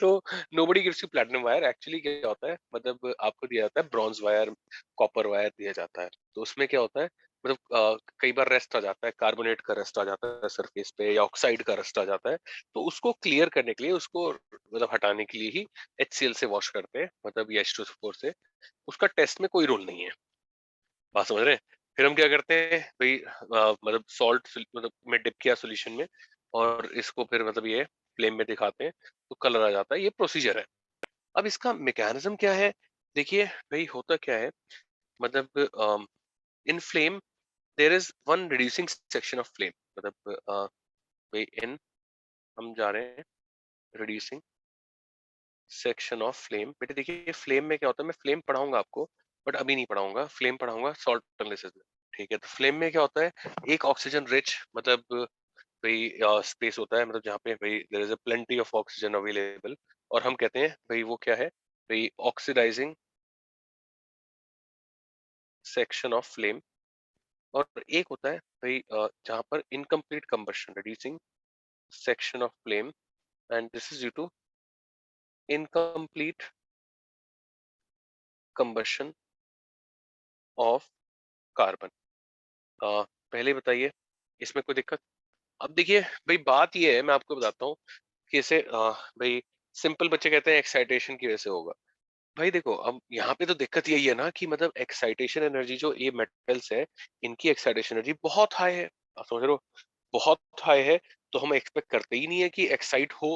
तो nobody gives you platinum wire. Actually क्या होता है, मतलब आपको दिया जाता है ब्रॉन्ज वायर, कॉपर वायर दिया जाता है। तो उसमें क्या होता है, मतलब कई बार रेस्ट आ जाता है, कार्बोनेट का रेस्ट आ जाता है सरफेस पे, या ऑक्साइड का रेस्ट आ जाता है। तो उसको क्लियर करने के लिए, उसको मतलब हटाने के लिए ही HCl से वॉश करते हैं, मतलब ये H2SO4 से। उसका टेस्ट में कोई रोल नहीं है, बात समझ रहे हैं। फिर हम क्या करते हैं भाई, मतलब सॉल्ट मतलब में डिप किया सॉल्यूशन में, और इसको फिर मतलब ये फ्लेम में दिखाते हैं तो कलर आ जाता है। ये प्रोसीजर है। अब इसका मैकेनिज्म क्या है, देखिए भाई होता क्या है, मतलब in flame there is one reducing section of flame. मतलब भाई इन हम जा रहे हैं रिड्यूसिंग सेक्शन ऑफ फ्लेम। बेटे देखिए, फ्लेम में क्या होता है, मैं फ्लेम पढ़ाऊंगा आपको, बट अभी नहीं पढ़ाऊंगा, फ्लेम पढ़ाऊंगा सॉल्ट एनालिसिस में। ठीक है, तो फ्लेम में क्या होता है, एक ऑक्सीजन रिच मतलब भाई स्पेस होता है, मतलब जहाँ पे भाई there is a plenty of oxygen available, और हम कहते हैं भाई वो क्या है, भाई ऑक्सीडाइजिंग सेक्शन ऑफ फ्लेम। और एक होता है भाई जहाँ पर incomplete combustion, reducing section of flame, and this is due to incomplete combustion of carbon. पहले बताइए इसमें कोई दिक्कत? अब देखिए भाई, बात ये है, मैं आपको बताता हूँ कि इसे भाई सिंपल बच्चे कहते हैं एक्साइटेशन की वजह से होगा। भाई देखो, अब यहाँ पे तो दिक्कत यही है ना कि मतलब एक्साइटेशन एनर्जी जो ये मेटल्स है, इनकी एक्साइटेशन एनर्जी बहुत हाई है, आप समझ रहे हो, बहुत हाई है। तो हम एक्सपेक्ट करते ही नहीं है कि एक्साइट हो,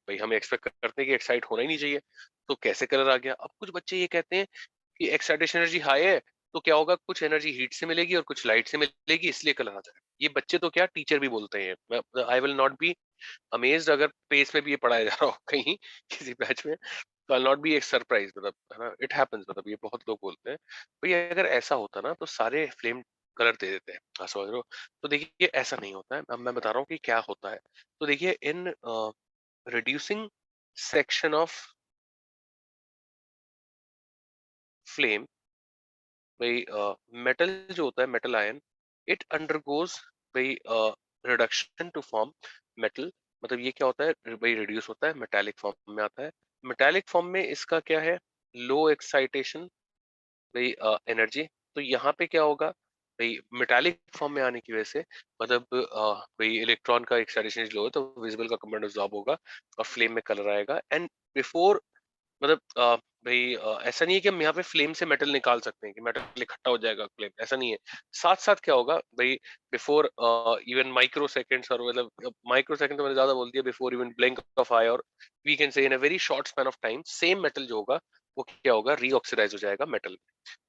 भाई हम एक्सपेक्ट करते हैं कि एक्साइट होना ही नहीं चाहिए। तो कैसे कलर आ गया? अब कुछ बच्चे ये कहते हैं कि एक्साइटेशन एनर्जी हाई है तो क्या होगा, कुछ एनर्जी हीट से मिलेगी और कुछ लाइट से मिलेगी, इसलिए कलर आता है। ये बच्चे तो क्या, टीचर भी बोलते हैं। I will not be amazed अगर पेज में भी ये पढ़ाया जा रहा हो कहीं किसी बैच में, तो आई नॉट बी एक सरप्राइज, मतलब है ना, इट हैपेंस, मतलब ये बहुत लोग बोलते हैं। भैया अगर ऐसा होता ना तो सारे फ्लेम कलर दे देते हैं, आप समझ रहे हो। तो देखिए ऐसा नहीं होता है, अब मैं बता रहा हूँ कि क्या होता है। तो देखिए in reducing section of flame, भाई मेटल जो होता है, मेटल आयन, इट अंडरगोज भाई रिडक्शन टू फॉर्म मेटल। मतलब ये क्या होता है भाई, रिड्यूस होता है, मेटालिक फॉर्म में आता है। मेटालिक फॉर्म में इसका क्या है, लो एक्साइटेशन भाई एनर्जी। तो यहाँ पे क्या होगा भाई, मेटालिक फॉर्म में आने की वजह से मतलब भाई इलेक्ट्रॉन का एक्साइटेशन लो है तो विजिबल का कंपाउंड अब्सॉर्ब होगा और फ्लेम में कलर आएगा। एंड बिफोर मतलब भाई ऐसा नहीं है कि हम यहाँ पे फ्लेम से मेटल निकाल सकते हैं कि मेटल इकट्ठा हो जाएगा फ्लेम, ऐसा नहीं है। साथ साथ क्या होगा भाई, बिफोर इवन माइक्रो सेकेंड्स, और मतलब माइक्रो सेकंड तो मैंने ज्यादा बोल दिया, before even blink of eye, और we can say in a very short span of time, same metal जो होगा वो क्या होगा, रीऑक्सीडाइज हो जाएगा मेटल।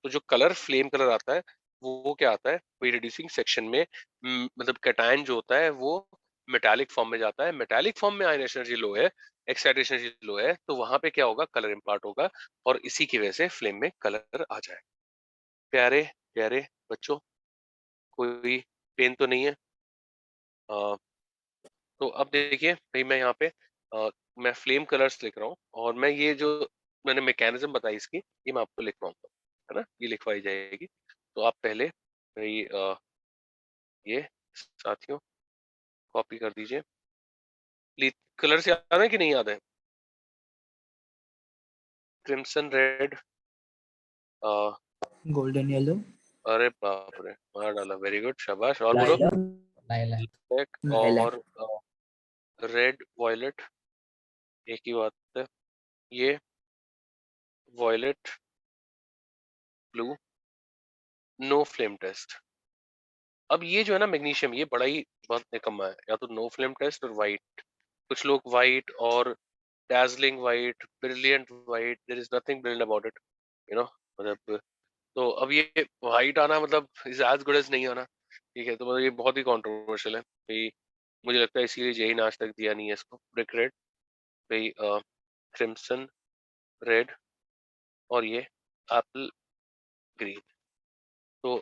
तो जो कलर फ्लेम कलर आता है वो क्या आता है, वही रिड्यूसिंग सेक्शन में मतलब कैटायन जो होता है वो मेटालिक फॉर्म में जाता है। मेटालिक फॉर्म में आयन एनर्जी लो है, एक्साइटेशन एनर्जी लो है, तो वहां पे क्या होगा, कलर इम्पार्ट होगा और इसी की वजह से फ्लेम में कलर आ जाए। प्यारे प्यारे बच्चों, कोई पेन तो नहीं है? तो अब देखिए भाई, मैं यहाँ पे मैं फ्लेम कलर्स लिख रहा हूँ और मैं ये जो मैंने मैकेनिज्म बताई इसकी, ये मैं आपको लिखवाऊंगा, है ना, ये लिखवाई जाएगी। तो आप पहले भाई ये साथियों कॉपी कर दीजिए। कलर्स याद है कि नहीं याद है? क्रिम्सन रेड, गोल्डन येलो, अरे बाप रे, मार डाला, वेरी गुड, शाबाश। और बोलो। लाइलैक, ब्लैक और रेड वॉयलेट, एक ही बात है। ये violet blue, no flame test. अब ये जो है ना मैग्नीशियम, ये बड़ा ही बहुत निकम्मा है, या तो नो फ्लेम टेस्ट और वाइट। कुछ लोग वाइट और dazzling white, brilliant white, there is nothing brilliant about it, you know, मतलब तो अब ये वाइट आना मतलब is as good as नहीं आना, ठीक है। तो मतलब ये बहुत ही कंट्रोवर्शियल है भाई, मुझे लगता है इसीलिए जेई ने आज तक दिया नहीं है इसको। ब्रिक रेड भाई, क्रिम्सन रेड, और ये एप्पल ग्रीन। तो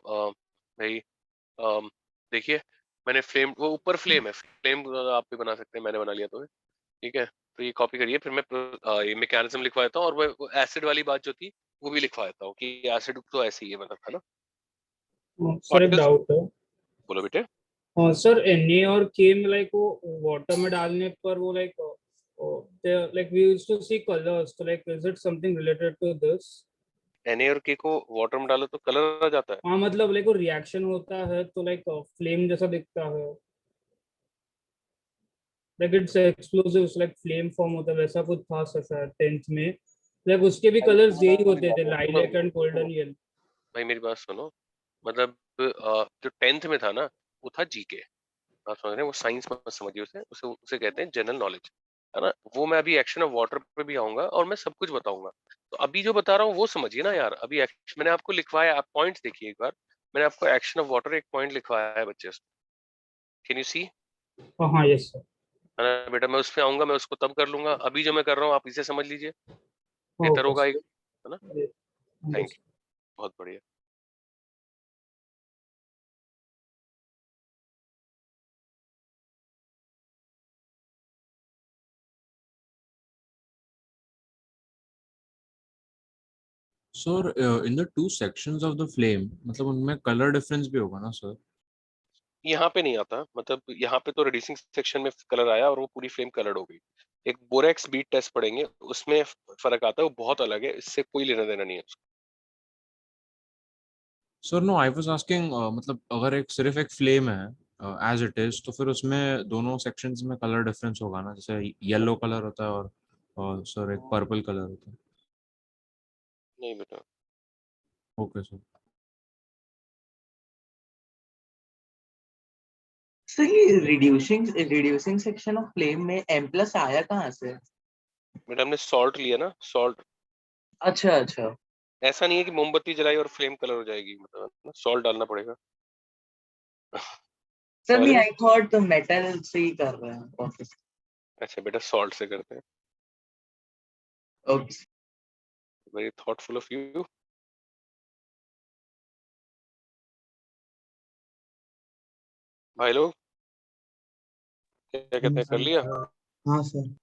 भाई देखिए, मैंने फ्लेम, वो ऊपर फ्लेम है, फ्लेम आप भी बना सकते हैं, मैंने बना लिया तो है, ठीक है। तो ये कॉपी करिए, फिर मैं ये मैकेनिज्म लिखवा देता हूँ, और वो एसिड वाली बात जो थी वो भी लिखवा देता हूँ कि एसिड तो ऐसे ही है, मतलब, है ना। सर एक Particles- डाउट है। बोलो बेटे। हाँ सर, Na और K में लाइक वो वाटर में डालने पर वो like like we used to see colors, so like is it something related to this? Na और K को वाटर में डालो तो कलर आ जाता है? हाँ मतलब लाइक वो रिएक्शन होता है तो लाइक फ्लेम जैसा दिखता है, like it's explosives, like flame form होता है, वैसा कुछ था सर शायद 10th में, लाइक उसके भी कलर्स यही होते थे, लाइलैक एंड गोल्डन येलो। भाई मेरी बात सुनो, मतलब जो 10th में था ना वो था जीके, आप समझ रहे हैं, वो साइंस में समझिए उसे उसे उसे कहते हैं जनरल नॉलेज, है ना। वो मैं अभी एक्शन ऑफ वाटर पे भी आऊंगा और मैं सब कुछ बताऊंगा। तो अभी जो बता रहा हूँ वो समझिए ना यार। अभी मैंने आपको लिखवाया, आप पॉइंट्स देखिए एक बार, मैंने आपको एक्शन ऑफ वाटर एक पॉइंट लिखवाया है बच्चे, कैन यू सी? हाँ यस सर। है ना बेटा, मैं उस पे आऊंगा, मैं उसको तब कर लूंगा। अभी जो मैं कर रहा हूँ आप इसे समझ लीजिए, बेहतर ओके होगा, सर। है ना। थैंक यू, बहुत बढ़िया। Sir in the two sections of the flame, मतलब उनमें कलर डिफरेंस भी होगा ना सर? यहाँ पे नहीं आता, मतलब यहाँ पे तो रिड्यूसिंग सेक्शन में कलर आया और वो पूरी फ्लेम कलर्ड हो गई। एक बोरेक्स बीट टेस्ट पढ़ेंगे, उसमें फर्क आता है, वो बहुत अलग है, इससे कोई लेना देना नहीं है उसको। Sir no, I was asking, मतलब अगर एक सिर्फ एक फ्लेम है एज इट इज, तो फिर उसमें दोनों सेक्शंस में कलर डिफरेंस होगा ना, जैसे येलो कलर होता है और सर एक पर्पल कलर होता है। नहीं बेटा। Okay sir. सर ये रिड्यूसिंग सेक्शन ऑफ फ्लेम में M प्लस आया कहाँ से? बेटा हमने सॉल्ट लिया ना, सॉल्ट। अच्छा अच्छा, ऐसा नहीं है कि मोमबत्ती जलाई और फ्लेम कलर हो जाएगी, मतलब सॉल्ट डालना पड़ेगा। सर नहीं, समझ रहे? आई थॉट मेटल से ही कर रहे हैं ऑफिस। अच्छा बेटा, सॉल्ट से करते हैं। Okay. Very thoughtful of you. भाई लोग क्या कहते हैं, कर लिया? हाँ सर।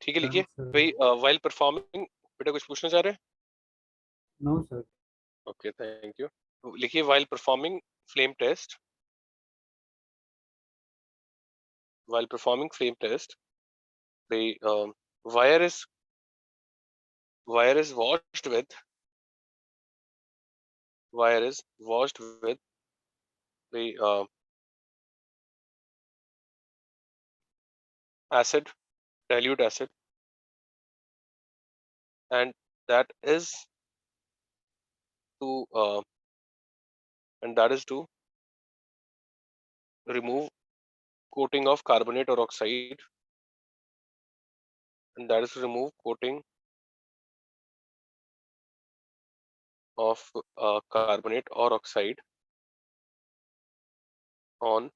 ठीक है, लिखिए भाई। व्हाइल परफॉर्मिंग, बेटा कुछ पूछना चाह रहे हैं? No sir. Okay, thank you. लिखिए while performing flame test, while performing flame test, the wire is washed with the acid, dilute acid, and that is to remove coating of carbonate or oxide, and that is to remove coating of carbonate or oxide on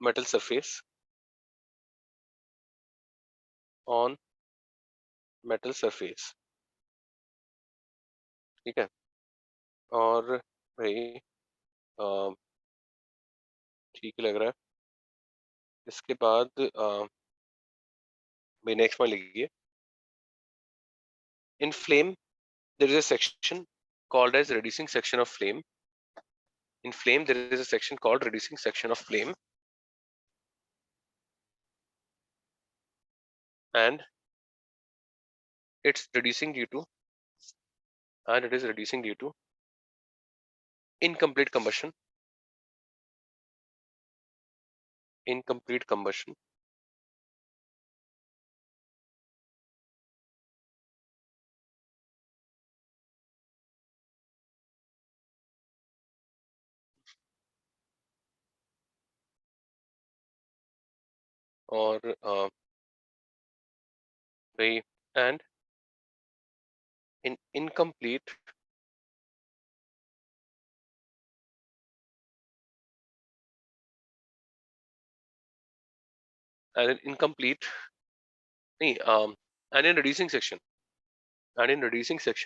metal surface, on metal surface। ठीक है, और भाई ठीक लग रहा है। इसके बाद भाई नेक्स्ट में लिखिए, in flame there is a section called as reducing section of flame. In flame there is a section called reducing section of flame, and it's reducing due to incomplete combustion, और भाई and in incomplete and in incomplete नहीं, and in reducing section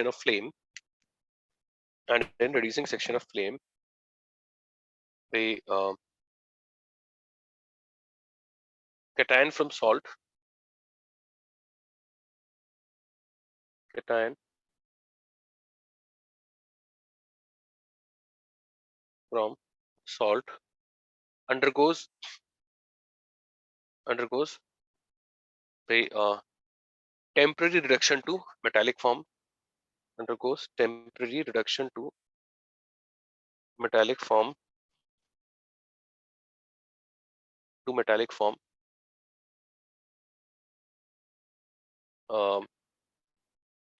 of flame, the cation from salt, undergoes the temporary reduction to metallic form,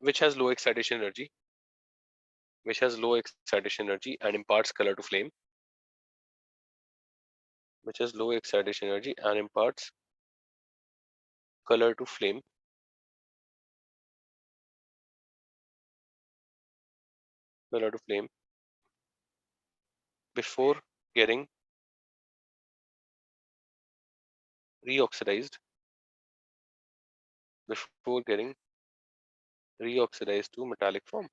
which has low excitation energy, and imparts color to flame, before getting reoxidized to metallic form.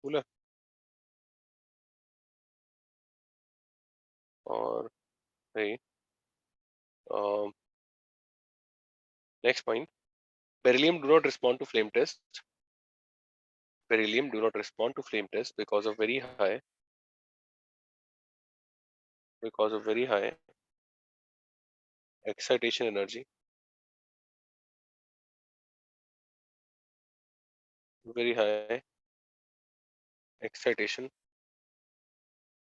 बोला, और भाई Next point, beryllium do not respond to flame test. Beryllium do not respond to flame test because of very high excitation energy. Very high excitation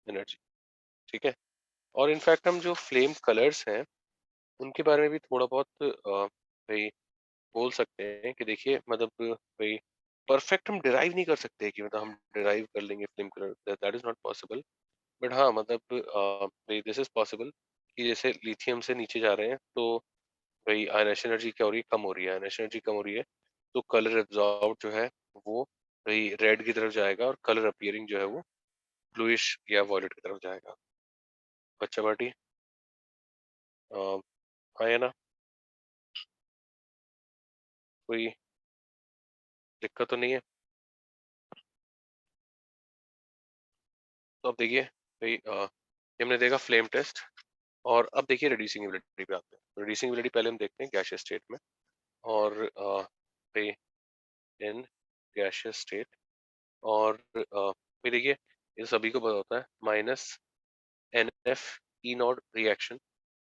energy. ठीक है. और in fact हम जो flame colours हैं उनके बारे में भी थोड़ा बहुत भाई बोल सकते हैं कि देखिए मतलब भाई परफेक्ट हम डिराइव नहीं कर सकते कि मतलब हम डिराइव कर लेंगे flame colour, that is not possible. But हाँ मतलब भाई दिस इज पॉसिबल कि जैसे लिथियम से नीचे जा रहे हैं तो भाई आयनेशन एनर्जी क्या हो रही है, कम हो रही है. आयनेशन एनर्जी कम हो रही है तो कलर एब्जॉर्ब जो है वो भाई रेड की तरफ जाएगा और कलर अपीयरिंग जो है वो ब्लूइश या वॉयलेट की तरफ जाएगा. बच्चा पार्टी हाँ या ना, कोई दिक्कत तो नहीं है. तो अब देखिए भाई ये हमने देखा फ्लेम टेस्ट. और अब देखिए रिड्यूसिंग एबिलिटी पे आते हैं. रिड्यूसिंग एबिलिटी पहले हम देखते हैं गैसियस स्टेट में. और भाई इन गैसियस स्टेट और भाई देखिए ये सभी को पता होता है minus n F E naught reaction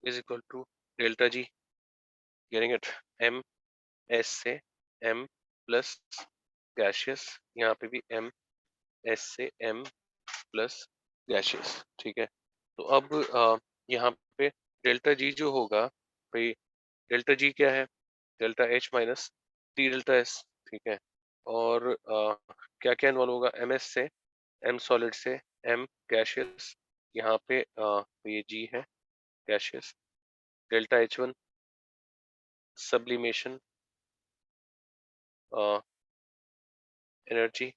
is equal to delta G. Getting it. M S से एम प्लस गैसियस, यहाँ पे भी एम एस से एम प्लस गैसियस. ठीक है. तो अब यहाँ पे डेल्टा जी जो होगा भाई, डेल्टा जी क्या है, delta H minus T delta S. ठीक है. और क्या क्या इन्वॉल्व होगा, एम एस से एम सॉलिड से एम गैसियस, यहाँ पे ये जी है gaseous. Delta H one sublimation energy,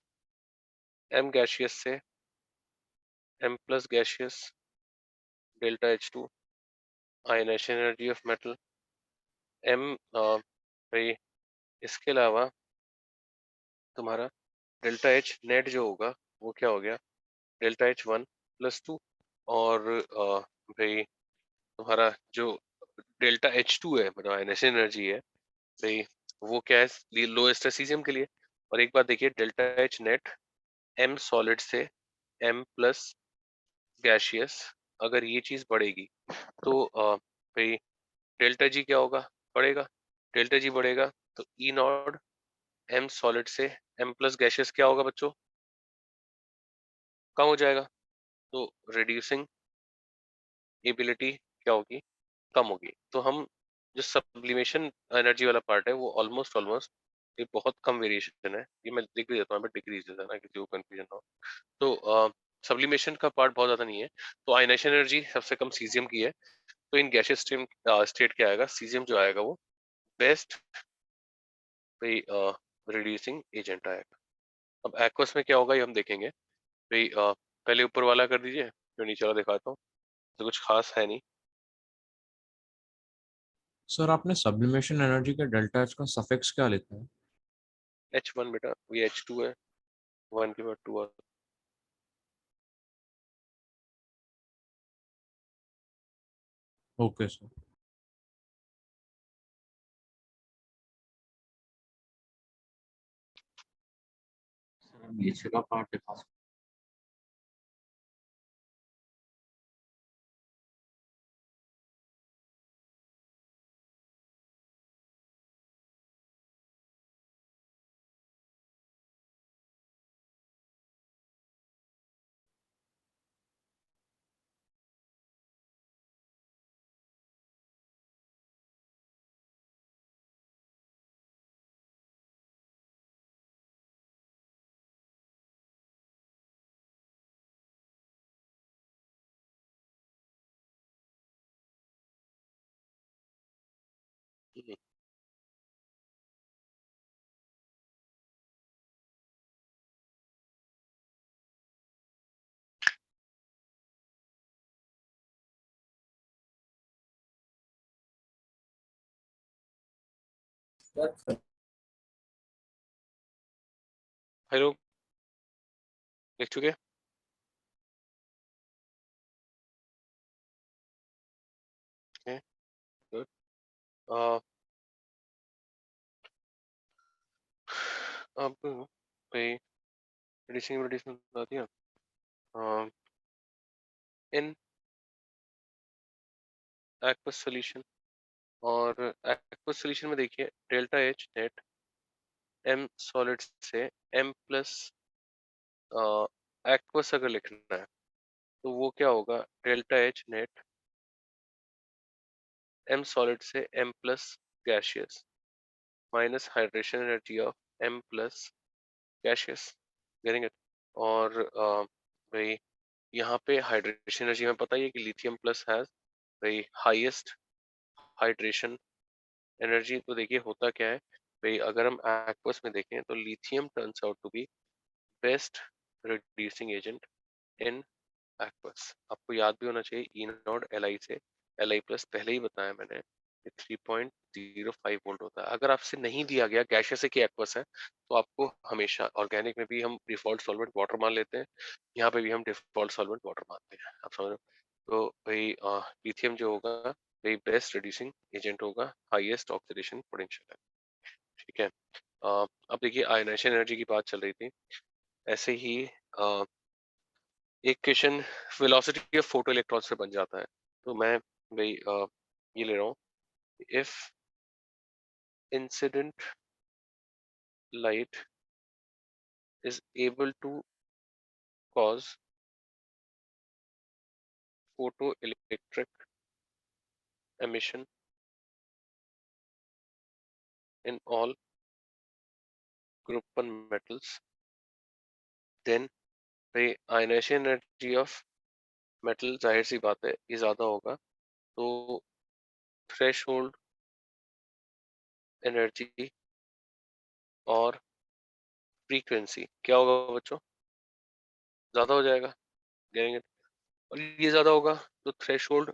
M gaseous से M plus gaseous, delta H two ionization energy of metal. M भाई इसके अलावा तुम्हारा डेल्टा एच नेट जो होगा वो क्या हो गया, delta H one plus two. और भाई तुम्हारा जो डेल्टा एच टू है मतलब आयनेशन एनर्जी है भाई, वो क्या है लोएस्ट है सीजियम के लिए. और एक बात देखिए delta H net M solid से एम प्लस गैसियस, अगर ये चीज बढ़ेगी तो भाई डेल्टा जी क्या होगा, बढ़ेगा. डेल्टा जी बढ़ेगा तो ई नॉट एम सॉलिड से एम प्लस गैसियस क्या होगा बच्चों, कम हो जाएगा. तो रिड्यूसिंग एबिलिटी क्या होगी, कम होगी. तो हम जो सब्लिमेशन एनर्जी वाला पार्ट है वो ऑलमोस्ट ये बहुत कम वेरिएशन है. ये मैं लिख भी देता हूँ डिक्रीज है ना, किसी को कंफ्यूजन ना हो. तो सब्लिमेशन का पार्ट बहुत ज्यादा नहीं है. तो आयनेशन एनर्जी सबसे कम सीजियम की है. तो इन गैसियस स्टेट क्या आएगा, सीजियम जो आएगा वो बेस्ट रिड्यूसिंग एजेंट आएगा. अब एक्वस में क्या होगा ये हम देखेंगे भाई. पहले ऊपर वाला कर दीजिए फिर नीचे वाला दिखाता हूँ. तो कुछ खास है नहीं. सर आपने सब्लिमेशन एनर्जी के डेल्टा एच का सफिक्स क्या लिखा है? H1 बेटा, ये H2 है, 1 के बाद 2 आता ओके सर. नीचे का पार्ट दिखा सकते है. हेलो, लिख चुके. अ, अब भाई रिड्यूसिंग एबिलिटीज में बता दिया। इन एक्वस सॉल्यूशन, और एक्वस सॉल्यूशन में देखिए delta H net M solid से एम प्लस एक्वस अगर लिखना है तो वो क्या होगा, delta H net M solid से M plus gaseous minus hydration energy of M plus gaseous, getting it. और भाई यहाँ पे हाइड्रेशन एनर्जी में पता ही है कि लिथियम प्लस हैज भाई हाईएस्ट हाइड्रेशन एनर्जी। तो देखिए होता क्या है भाई, अगर हम एक्वस में देखें तो lithium turns out to be best reducing agent in aqueous. आपको याद भी होना चाहिए ई नॉट एल आई से एल आई प्लस पहले ही बताया मैंने 3.05 वोल्ट होता है। अगर आपसे नहीं दिया गया गैशियस है कि एक्वस है तो आपको हमेशा, ऑर्गेनिक में भी हम डिफॉल्ट सॉल्वेंट वाटर मान लेते हैं, यहाँ पे भी हम डिफॉल्ट सॉल्वेंट वाटर मानते हैं, आप समझ रहे हो। तो भाई लिथियम जो होगा भाई बेस्ट रिड्यूसिंग एजेंट होगा, हाईएस्ट ऑक्सीडेशन पोटेंशियल है, ठीक है। अब देखिए आयनाइजेशन एनर्जी की बात चल रही थी, ऐसे ही एक question velocity of photo electron से बन जाता है। तो मैं भाई ये ले रहा हूँ, if incident light is able to cause photoelectric emission in all group 1 metals, then the ionization energy of metal जाहिर सी बात है ये ज्यादा होगा, तो थ्रेशोल्ड एनर्जी और फ्रीक्वेंसी क्या होगा बच्चों, ज्यादा हो जाएगा, गेटिंग इट। और ये ज्यादा होगा तो थ्रेशोल्ड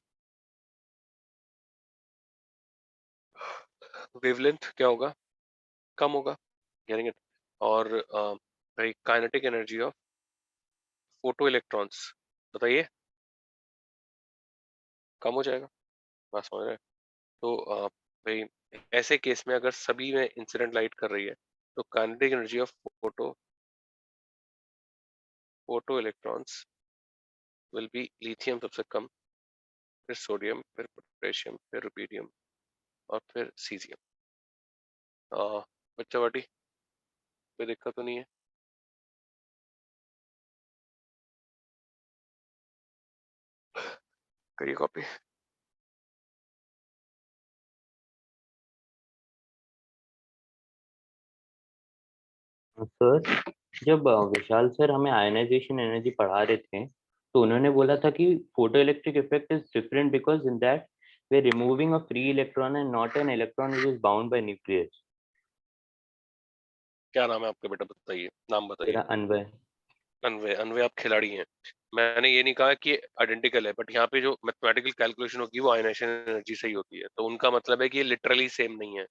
वेवलेंथ क्या होगा, कम होगा, गेटिंग इट। और भाई kinetic energy of photo electrons बताइए, कम हो जाएगा, बात समझ रहे हैं। तो भाई ऐसे केस में अगर सभी में इंसिडेंट लाइट कर रही है तो kinetic energy of photo electrons will be lithium सबसे कम, फिर सोडियम, फिर पोटेशियम, फिर रुबिडियम और फिर सीजियम। बच्चा वाटी कोई दिक्कत तो नहीं है? करिए कॉपी। सर जब विशाल सर हमें आयनाइजेशन एनर्जी पढ़ा रहे थे तो उन्होंने बोला था कि photoelectric effect is different because in that we are removing a free electron and not an electron which is bound by nucleus. क्या नाम है आपका बेटा, बताइए नाम बताइए। मेरा अन्वय। अनवे, अनवे आप खिलाड़ी हैं, मैंने ये नहीं कहा कि आइडेंटिकल है, बट यहाँ पे जो मैथमेटिकल कैलकुलेशन होगी वो आयनाइजेशन एनर्जी से ही होती है, तो उनका मतलब है कि ये लिटरली सेम नहीं है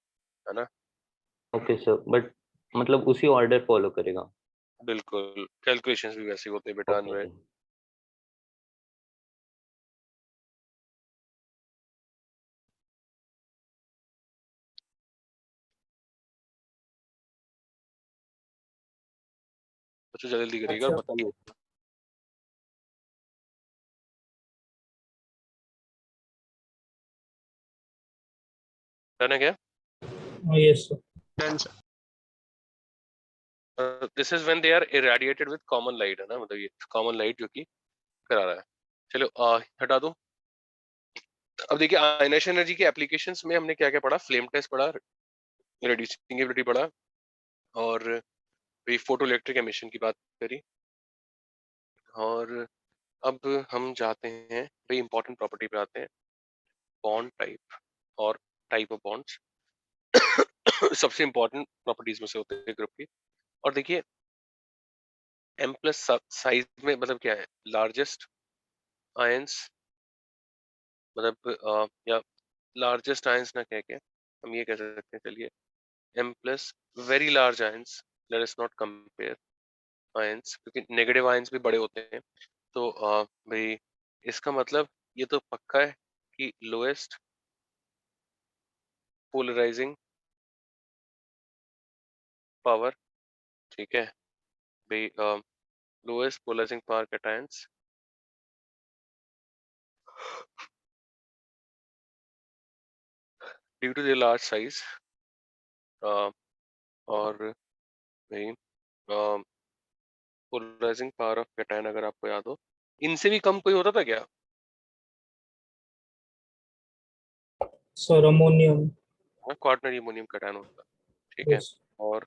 ना। ओके सर, बट मतलब उसी ऑर्डर फॉलो करेगा। बिल्कुल, कैलकुलेशंस भी वैसे होते हैं बेटा अनवे। बच्चों जल्दी करिएगा और बताइए। डन है क्या? Yes, sir. This is when they are irradiated with common light, है ना, मतलब ये कॉमन लाइट जो कि करा रहा है। चलो हटा दो। अब देखिए आयनाइजेशन एनर्जी की एप्लीकेशंस में हमने क्या क्या पढ़ा, फ्लेम टेस्ट पढ़ा, रेडिएटिंग एबिलिटी पढ़ा, और भी फोटो इलेक्ट्रिक एमिशन की बात करी। और अब हम जाते हैं भाई इंपॉर्टेंट प्रॉपर्टी पे आते हैं, बॉन्ड टाइप और टाइप ऑफ बॉन्ड्स। सबसे इंपॉर्टेंट प्रॉपर्टीज में से होते हैं ग्रुप की। और देखिए एम प्लस साइज में मतलब क्या है, लार्जेस्ट आयंस, मतलब या लार्जेस्ट आयंस ना कह के हम ये कह सकते हैं, चलिए M plus very large ions, let us not compare ions क्योंकि नेगेटिव आयंस भी बड़े होते हैं। तो भाई इसका मतलब ये तो पक्का है कि लोएस्ट पोलराइजिंग पावर, ठीक है भाई, lowest polarising power cations due to the large size, और भाई पोलराइजिंग पावर ऑफ कैटायन अगर आपको याद हो, इनसे भी कम कोई होता था क्या? Sir ammonium. Quaternary ammonium cation होता है, ठीक है। यस। और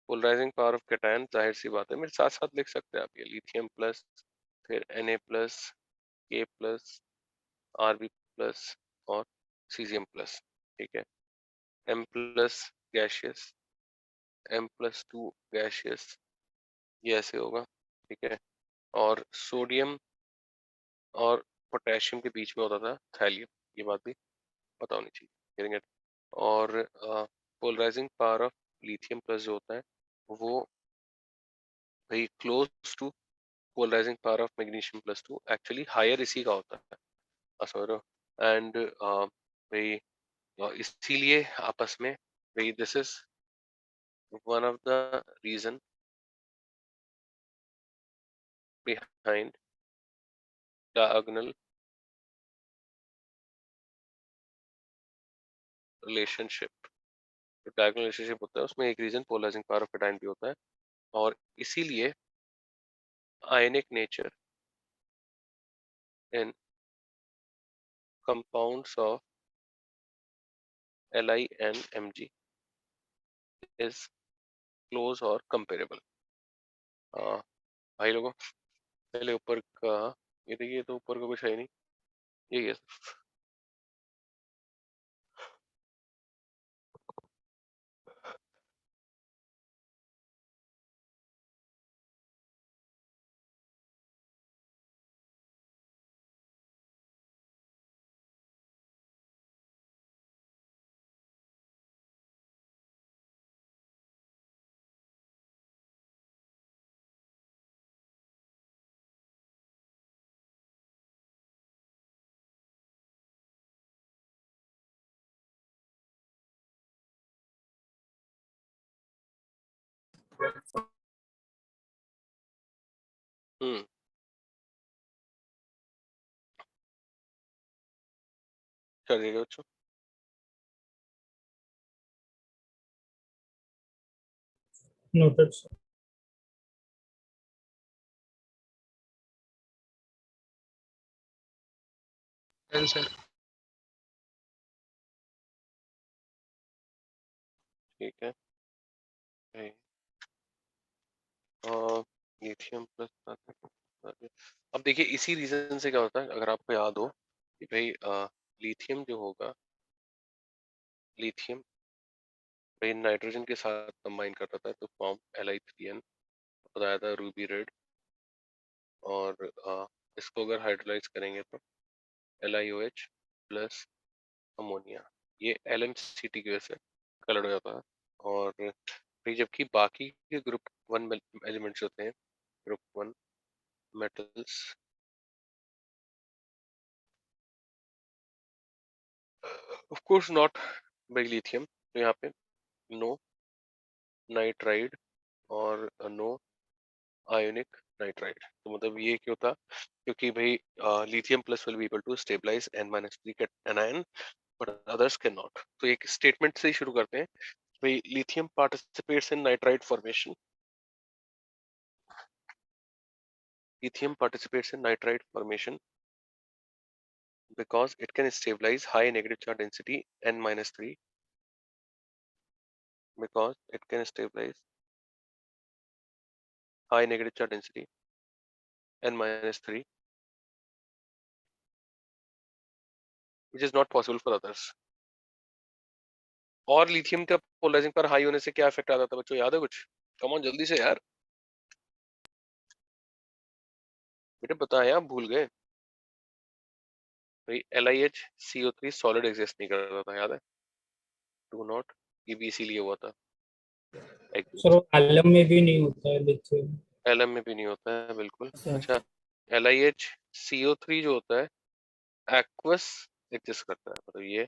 पोलराइजिंग पावर ऑफ कैटायन जाहिर सी बात है, मेरे साथ साथ लिख सकते हैं आप, ये लिथियम प्लस, फिर Na plus, K plus, Rb plus और सीजियम प्लस, ठीक है। M plus gaseous, M+2 gaseous, ये ऐसे होगा, ठीक है। और सोडियम और पोटेशियम के बीच में होता था थैलियम, ये बात भी पता होनी चाहिए, getting it? और polarising power of lithium plus जो होता है वो भाई close to polarising power of magnesium +2, actually higher इसी का होता है, समझ रहे हो। एंड भाई इसीलिए आपस में भाई this is one of the reason behind diagonal relationship. जो डायगोनल रिलेशनशिप होता है उसमें एक reason polarising power of cation भी होता है, और इसीलिए ionic nature in compounds of Li and Mg is close or comparable। भाई लोगों, पहले ऊपर का ये देखिए, तो ऊपर का कुछ है नहीं, यही है सिर्फ। हम्म, कर देगा बच्चों। Noted sir. सर ठीक है, लिथियम प्लस। अब देखिए इसी रीजन से क्या होता है, अगर आपको याद हो कि भाई लिथियम जो होगा, लिथियम भाई नाइट्रोजन के साथ कंबाइन करता था तो फॉर्म Li3n, बताया था रूबी रेड। और इसको अगर हाइड्रोलाइज करेंगे तो LiOH प्लस अमोनिया, ये LMCT की वजह से कलर हो जाता है। और फिर जबकि बाकी के ग्रुप 1 एलिमेंट्स होते हैं, group 1 metals, of course not by lithium, तो यहाँ पे नो नाइट्राइड और नो आयोनिक नाइट्राइड। तो मतलब ये क्यों था, क्योंकि भाई lithium plus will be equal to stabilise N-3 anion but others can not. तो एक स्टेटमेंट से ही शुरू करते हैं, भाई lithium participates in nitride formation, lithium participates in nitride formation because it can stabilize high negative charge density N-3, because it can stabilize high negative charge density N-3, which is not possible for others। और lithium का polarising पर high होने से क्या effect आता था बच्चों, याद है कुछ? कम ऑन जल्दी से यार, बेटे बताया, आप भूल गए। भाई LiHCO3 सॉलिड एग्जिस्ट नहीं करता था, याद है? डू नॉट, ये भी इसीलिए हुआ था। सर एलएम में भी नहीं होता है लिथियम। एलएम में भी नहीं होता है, बिल्कुल। अच्छा, LiHCO3 जो होता है एक्वस एग्जिस्ट करता है, मतलब ये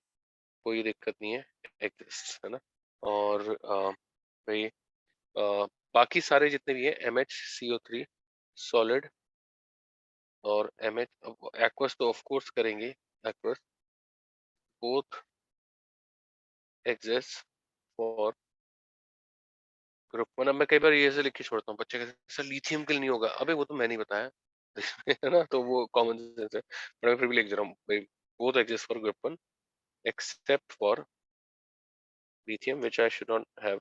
कोई दिक्कत नहीं है, एग्जिस्ट है ना। और भाई बाकी सारे जितने भी है MHCO3 सॉलिड और एक्वस तो ऑफ कोर्स करेंगे, aqueous both exist for group 1। अब मैं कई बार ये ऐसे लिख के छोड़ता हूँ, बच्चे कहते हैं सर लिथियम के लिए नहीं होगा, अबे वो तो मैं नहीं बताया है ना, तो वो कॉमन सेंस है, पर मैं फिर भी लिख दे रहा हूँ भाई, both exist for group 1 except for lithium which I should not have,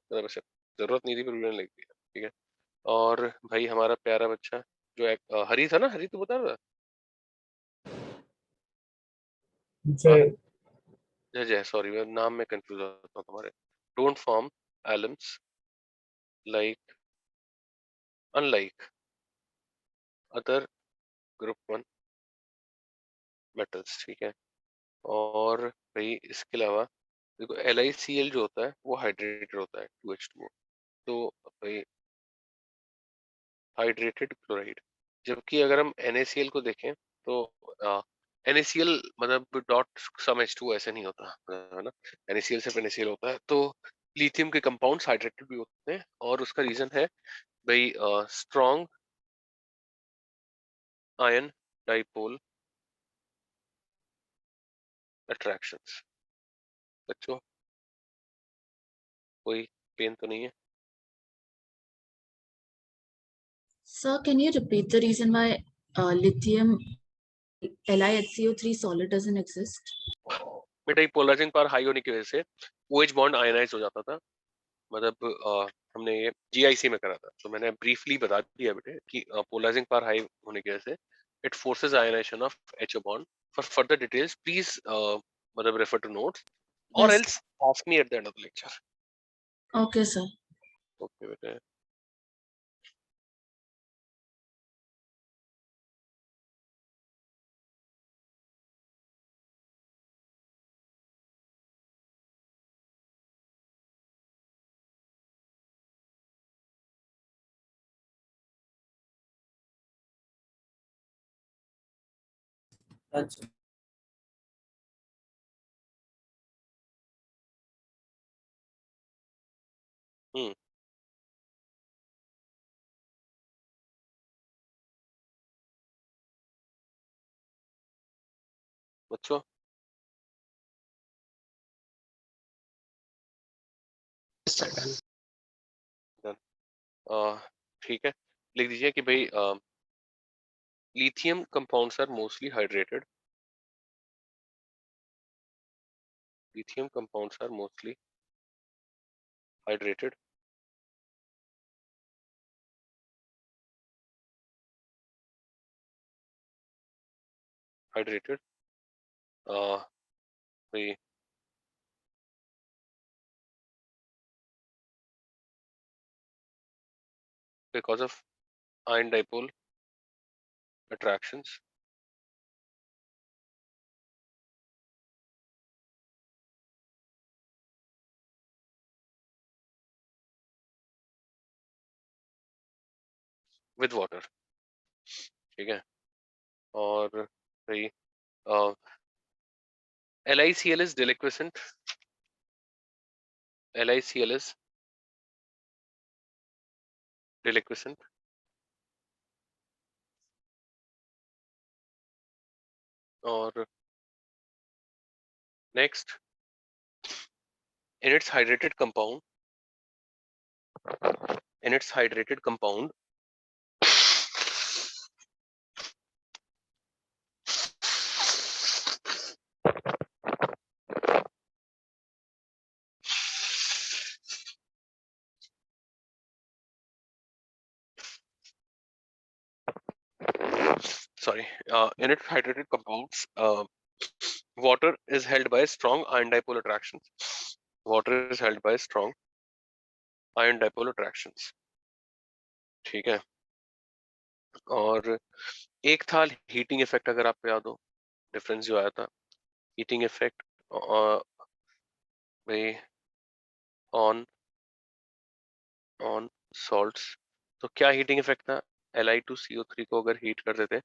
जरूरत नहीं थी फिर भी मैंने लिख दिया, ठीक है। और भाई हमारा प्यारा बच्चा जो हरी था ना, हरी तो बता रहा था, जय जय जय, सॉरी मैं नाम में कंफ्यूज होता हूँ तुम्हारे। Don't form Elms like unlike other group 1 metals, ठीक है। और भाई इसके अलावा देखो LiCl जो होता है वो हाइड्रेटेड होता है 2H2O, तो भाई हाइड्रेटेड क्लोराइड, जबकि अगर हम NaCl को देखें तो NaCl मतलब डॉट सम H2O ऐसे नहीं होता है ना, NaCl सिर्फ NaCl होता है। तो लिथियम के कंपाउंड्स हाइड्रेटेड भी होते हैं, और उसका रीजन है भाई स्ट्रॉन्ग आयन डाइपोल अट्रैक्शंस। बच्चों कोई पेन तो नहीं है? Sir, can you repeat the reason why lithium LiHCO3 solid doesn't exist? बेटा ये पोलराइजिंग पावर हाई होने की वजह से OH बॉन्ड आयनाइज हो जाता था, मतलब हमने ये GIC में करा था, तो मैंने ब्रीफली बता दिया बेटे कि पोलराइजिंग पावर हाई होने की वजह से it forces ionisation of HO bond. For further details please मतलब रेफर टू नोट्स और Yes. Else ask me at the end of the lecture. Okay, sir. Okay बेटे। अच्छा हम्म बच्चों ठीक है, लिख दीजिए कि भाई lithium compounds are mostly hydrated. Lithium compounds are mostly hydrated. Hydrated. The because of ion dipole attractions. With water, ठीक है। और भाई LiCl is deliquescent. LiCl is deliquescent. और next, in its hydrated compound, in its hydrated compounds, water is held by strong ion dipole attractions. Water is held by strong ion dipole attractions, ठीक है। और एक था heating effect, अगर आपको याद हो डिफरेंस जो आया था, हीटिंग इफेक्ट भाई ऑन सॉल्ट्स। तो क्या हीटिंग इफेक्ट था? Li2CO3 को अगर हीट करते थे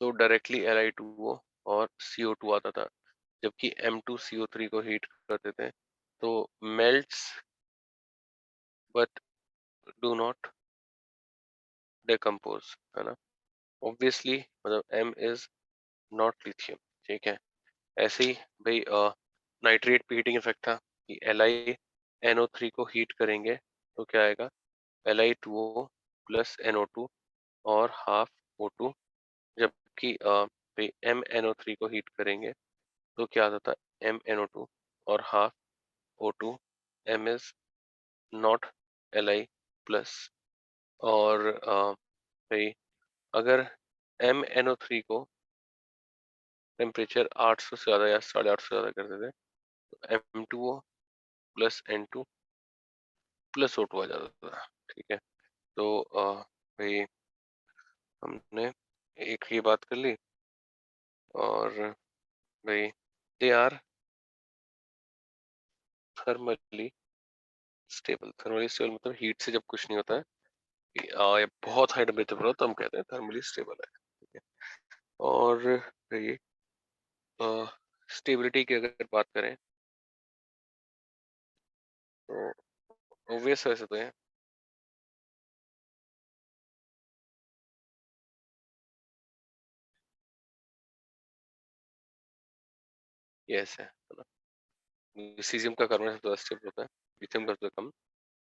तो डायरेक्टली Li2O और CO2 आता था, जबकि M2CO3 को हीट कर देते हैं तो melts but do not decompose, है ना। ऑब्वियसली मतलब M इज नॉट लिथियम, ठीक है। ऐसे ही भाई नाइट्रेट पे हीटिंग इफेक्ट था कि LiNO3 को हीट करेंगे तो क्या आएगा, Li2O प्लस NO2 और हाफ O2, जबकि भाई MnO3 को हीट करेंगे तो क्या आता था, MnO2 और half O2, M is not Li plus. और भाई अगर MnO3 को टेम्परेचर 800 से ज़्यादा या 850 से ज़्यादा कर देते तो M2O plus N2 plus O2 आ जाता था, ठीक है। तो भाई हमने एक ये बात कर ली, और भाई they are thermally stable. Thermally stable मतलब हीट से जब कुछ नहीं होता है या बहुत हाई टेम्परेचर पर हो तो हम कहते हैं थर्मली स्टेबल है, ठीक है। और भाई स्टेबिलिटी की अगर बात करें तो ऑब्वियस वैसे तो है, यस है ना। सीजियम का कार्बन सबसे स्टेबल होता है, लिथियम का सबसे कम।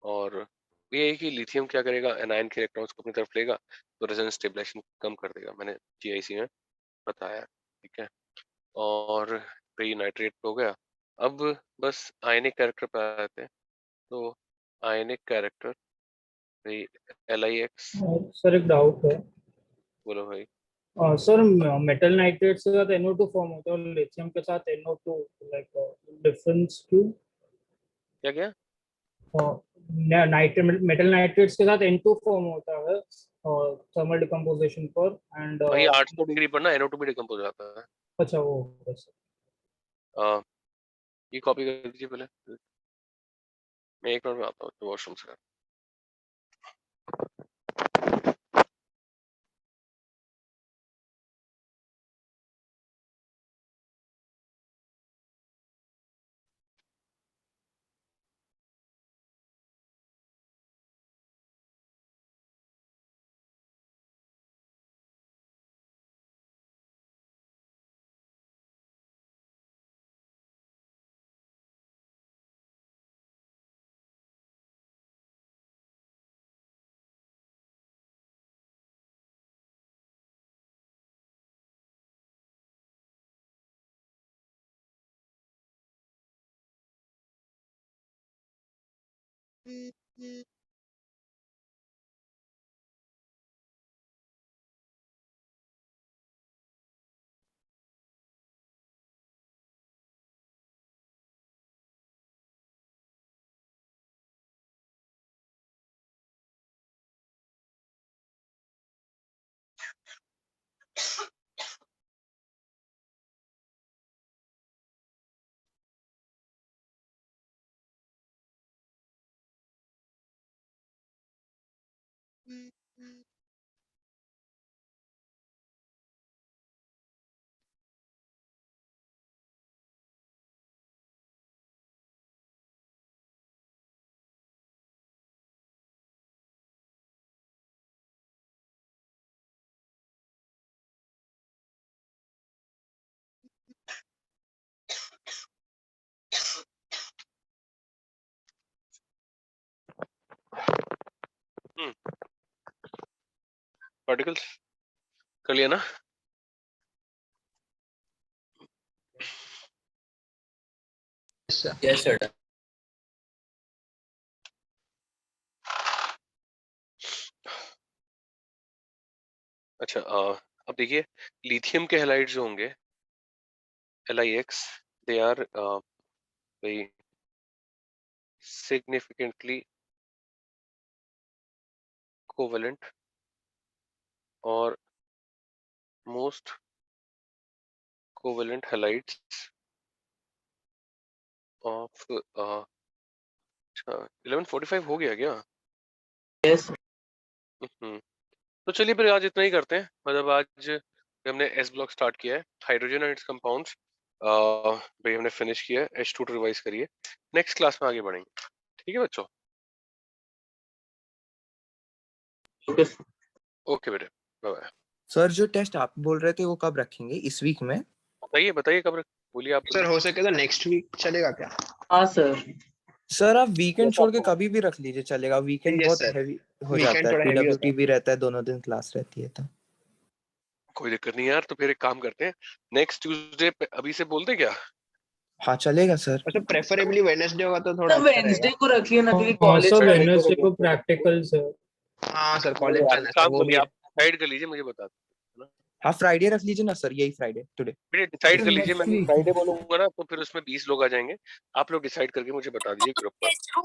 और ये है कि लिथियम क्या करेगा, एनायन के इलेक्ट्रॉन्स को अपनी तरफ लेगा तो रेजोनेंस स्टेबलाइजेशन कम कर देगा, मैंने जीआईसी में बताया, ठीक है। और प्री नाइट्रेट हो गया। अब बस आयनिक कैरेक्टर पे आ जाते हैं। तो आयनिक कैरेक्टर भाई LiX, सर एक डाउट है। बोलो भाई। सर मेटल नाइट्रेट के साथ NO2 फॉर्म होता है और लिथियम के साथ NO2, लाइक डिफरेंस क्यों? क्या क्या नाइट्रेट मेटल नाइट्रेट्स के साथ N2 फॉर्म होता है और थर्मल डिकम्पोजिशन पर एंड भाई 800 डिग्री पर ना NO2 भी डिकम्पोज हो जाता है। अच्छा वो बस। ये कॉपी कर दीजिए पहले, मैं एक मिनट में आता हूँ वॉशरूम से। पार्टिकल्स कर लिया ना। Yes sir. अच्छा अब देखिए लिथियम के हैलाइड्स जो होंगे LiX, they are very significantly covalent और most covalent halides of 11:45 हो गया क्या? यस तो चलिए फिर आज इतना ही करते हैं। मतलब आज हमने S ब्लॉक स्टार्ट किया है, हाइड्रोजन एंड इट्स कंपाउंड्स भाई हमने फिनिश किया है, H2 रिवाइज करिए, नेक्स्ट क्लास में आगे बढ़ेंगे, ठीक है बच्चों? ओके बेटे, बाय बाय। सर जो टेस्ट आप बोल रहे थे वो कब रखेंगे, इस वीक में? बताइए बताइए कब बोलिए आप। सर हो सके तो नेक्स्ट वीक चलेगा क्या? हाँ सर। सर आप वीकेंड छोड़ के कभी भी रख लीजिए, चलेगा। वीकेंड Yes, बहुत sir. हैवी हो Weekend जाता है, थोड़ा heavy होता पीडब्ल्यूटी भी रहता है, दोनों दिन क्लास रहती है तो। कोई दिक्कत नहीं यार, तो फिर एक काम करते हैं, नेक्स्ट ट्यूसडे अभी से बोलते क्या? हाँ चलेगा सर। अच्छा प्रेफरेबली वेडनेसडे होगा तो थोड़ा सर अच्छा वेडनेसडे रहेगा। को रखिए ना, क्योंकि हाँ कॉलेज सर, का वेडनेसडे को प्रैक्टिकल सर। हाँ सर कॉलेज जाना है सर, काम वो भी करिए, है। आप डिसाइड कर लीजिए, मुझे बता दो। हाँ फ्राइडे रख लीजिए ना सर, यही फ्राइडे टुडे। फिर डिसाइड कर लीजिए, नेक्स्ट मैं वीक फ्राइडे बोलूंगा ना तो फिर उसमें 20 लोग आ जाएंगे, आप लोग डिसाइड करके मुझे बता दीजिए ग्रुप पर।